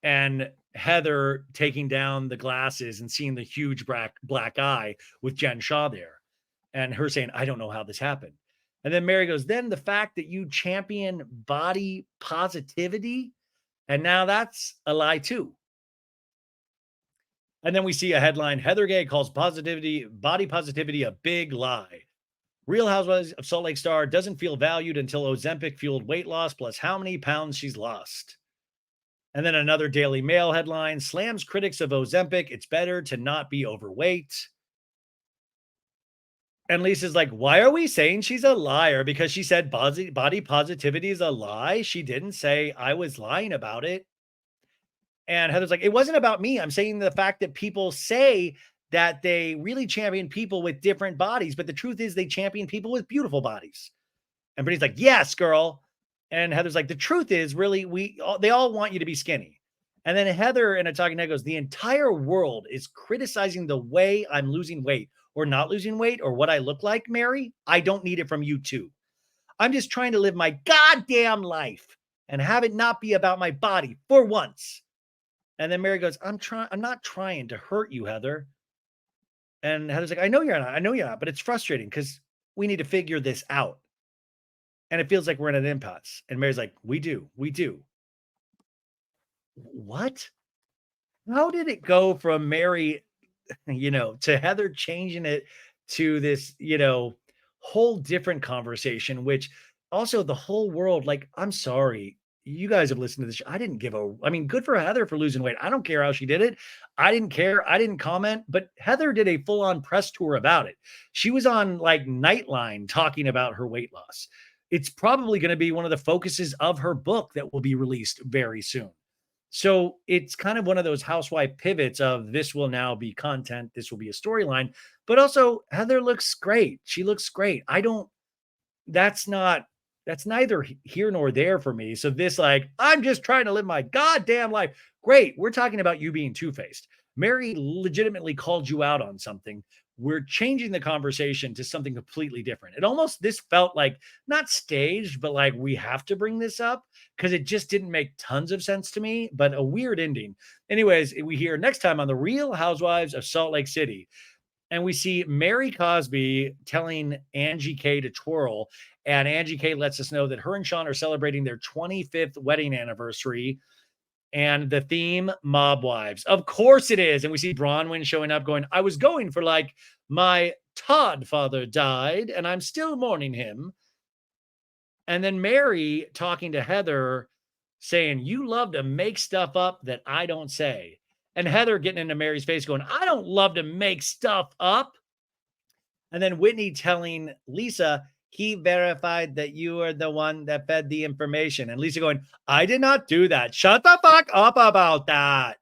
And Heather taking down the glasses and seeing the huge black eye with Jen Shaw there. And her saying, I don't know how this happened. And then Mary goes, then the fact that you champion body positivity, and now that's a lie too. And then we see a headline, Heather Gay calls body positivity a big lie. Real Housewives of Salt Lake star doesn't feel valued until Ozempic fueled weight loss plus how many pounds she's lost. And then another Daily Mail headline, slams critics of Ozempic, it's better to not be overweight. And Lisa's like, why are we saying she's a liar? Because she said body positivity is a lie. She didn't say I was lying about it. And Heather's like, it wasn't about me. I'm saying the fact that people say that they really champion people with different bodies. But the truth is they champion people with beautiful bodies. And Brittany's like, yes, girl. And Heather's like, the truth is really, they all want you to be skinny. And then Heather in a talking head goes, the entire world is criticizing the way I'm losing weight or not losing weight or what I look like, Mary. I don't need it from you too. I'm just trying to live my goddamn life and have it not be about my body for once. And then Mary goes, I'm not trying to hurt you, Heather. And Heather's like, I know you're not, but it's frustrating because we need to figure this out. And it feels like we're in an impasse. And Mary's like, we do. What? How did it go from Mary, to Heather changing it to this, whole different conversation, which also the whole world, like, I'm sorry, you guys have listened to this. I didn't good for Heather for losing weight. I don't care how she did it. I didn't care. I didn't comment, but Heather did a full on press tour about it. She was on like Nightline talking about her weight loss. It's probably going to be one of the focuses of her book that will be released very soon. So it's kind of one of those housewife pivots of this will now be content. This will be a storyline, but also Heather looks great. She looks great. That's neither here nor there for me. So this, like, I'm just trying to live my goddamn life. Great. We're talking about you being two-faced. Mary legitimately called you out on something. We're changing the conversation to something completely different. This felt like not staged, but like we have to bring this up because it just didn't make tons of sense to me, but a weird ending. Anyways, we hear next time on The Real Housewives of Salt Lake City. And we see Mary Cosby telling Angie K to twirl. And Angie K lets us know that her and Sean are celebrating their 25th wedding anniversary. And the theme, Mob Wives. Of course it is. And we see Bronwyn showing up going, I was going for like my Todd father died and I'm still mourning him. And then Mary talking to Heather saying, you love to make stuff up that I don't say. And Heather getting into Mary's face going, I don't love to make stuff up. And then Whitney telling Lisa, he verified that you are the one that fed the information. And Lisa going, I did not do that. Shut the fuck up about that.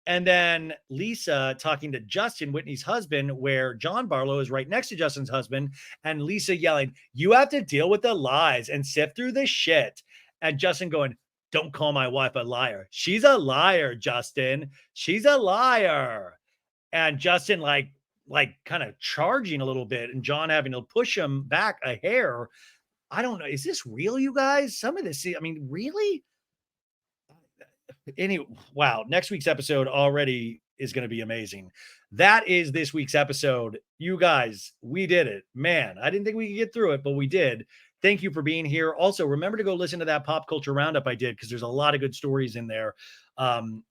And then Lisa talking to Justin, Whitney's husband, where John Barlow is right next to Justin's husband. And Lisa yelling, you have to deal with the lies and sift through the shit. And Justin going, don't call my wife a liar. She's a liar, Justin. She's a liar. And Justin like kind of charging a little bit and John having to push him back a hair. I don't know. Is this real, you guys? Some of this, really? Wow. Next week's episode already is going to be amazing. That is this week's episode. You guys, we did it. Man, I didn't think we could get through it, but we did. Thank you for being here. Also, remember to go listen to that pop culture roundup I did because there's a lot of good stories in there. Um,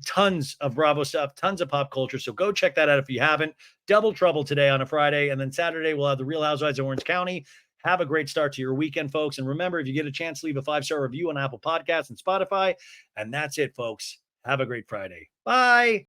Tons of Bravo stuff, tons of pop culture. So go check that out if you haven't. Double Trouble today on a Friday. And then Saturday, we'll have the Real Housewives of Orange County. Have a great start to your weekend, folks. And remember, if you get a chance, leave a 5-star review on Apple Podcasts and Spotify. And that's it, folks. Have a great Friday. Bye.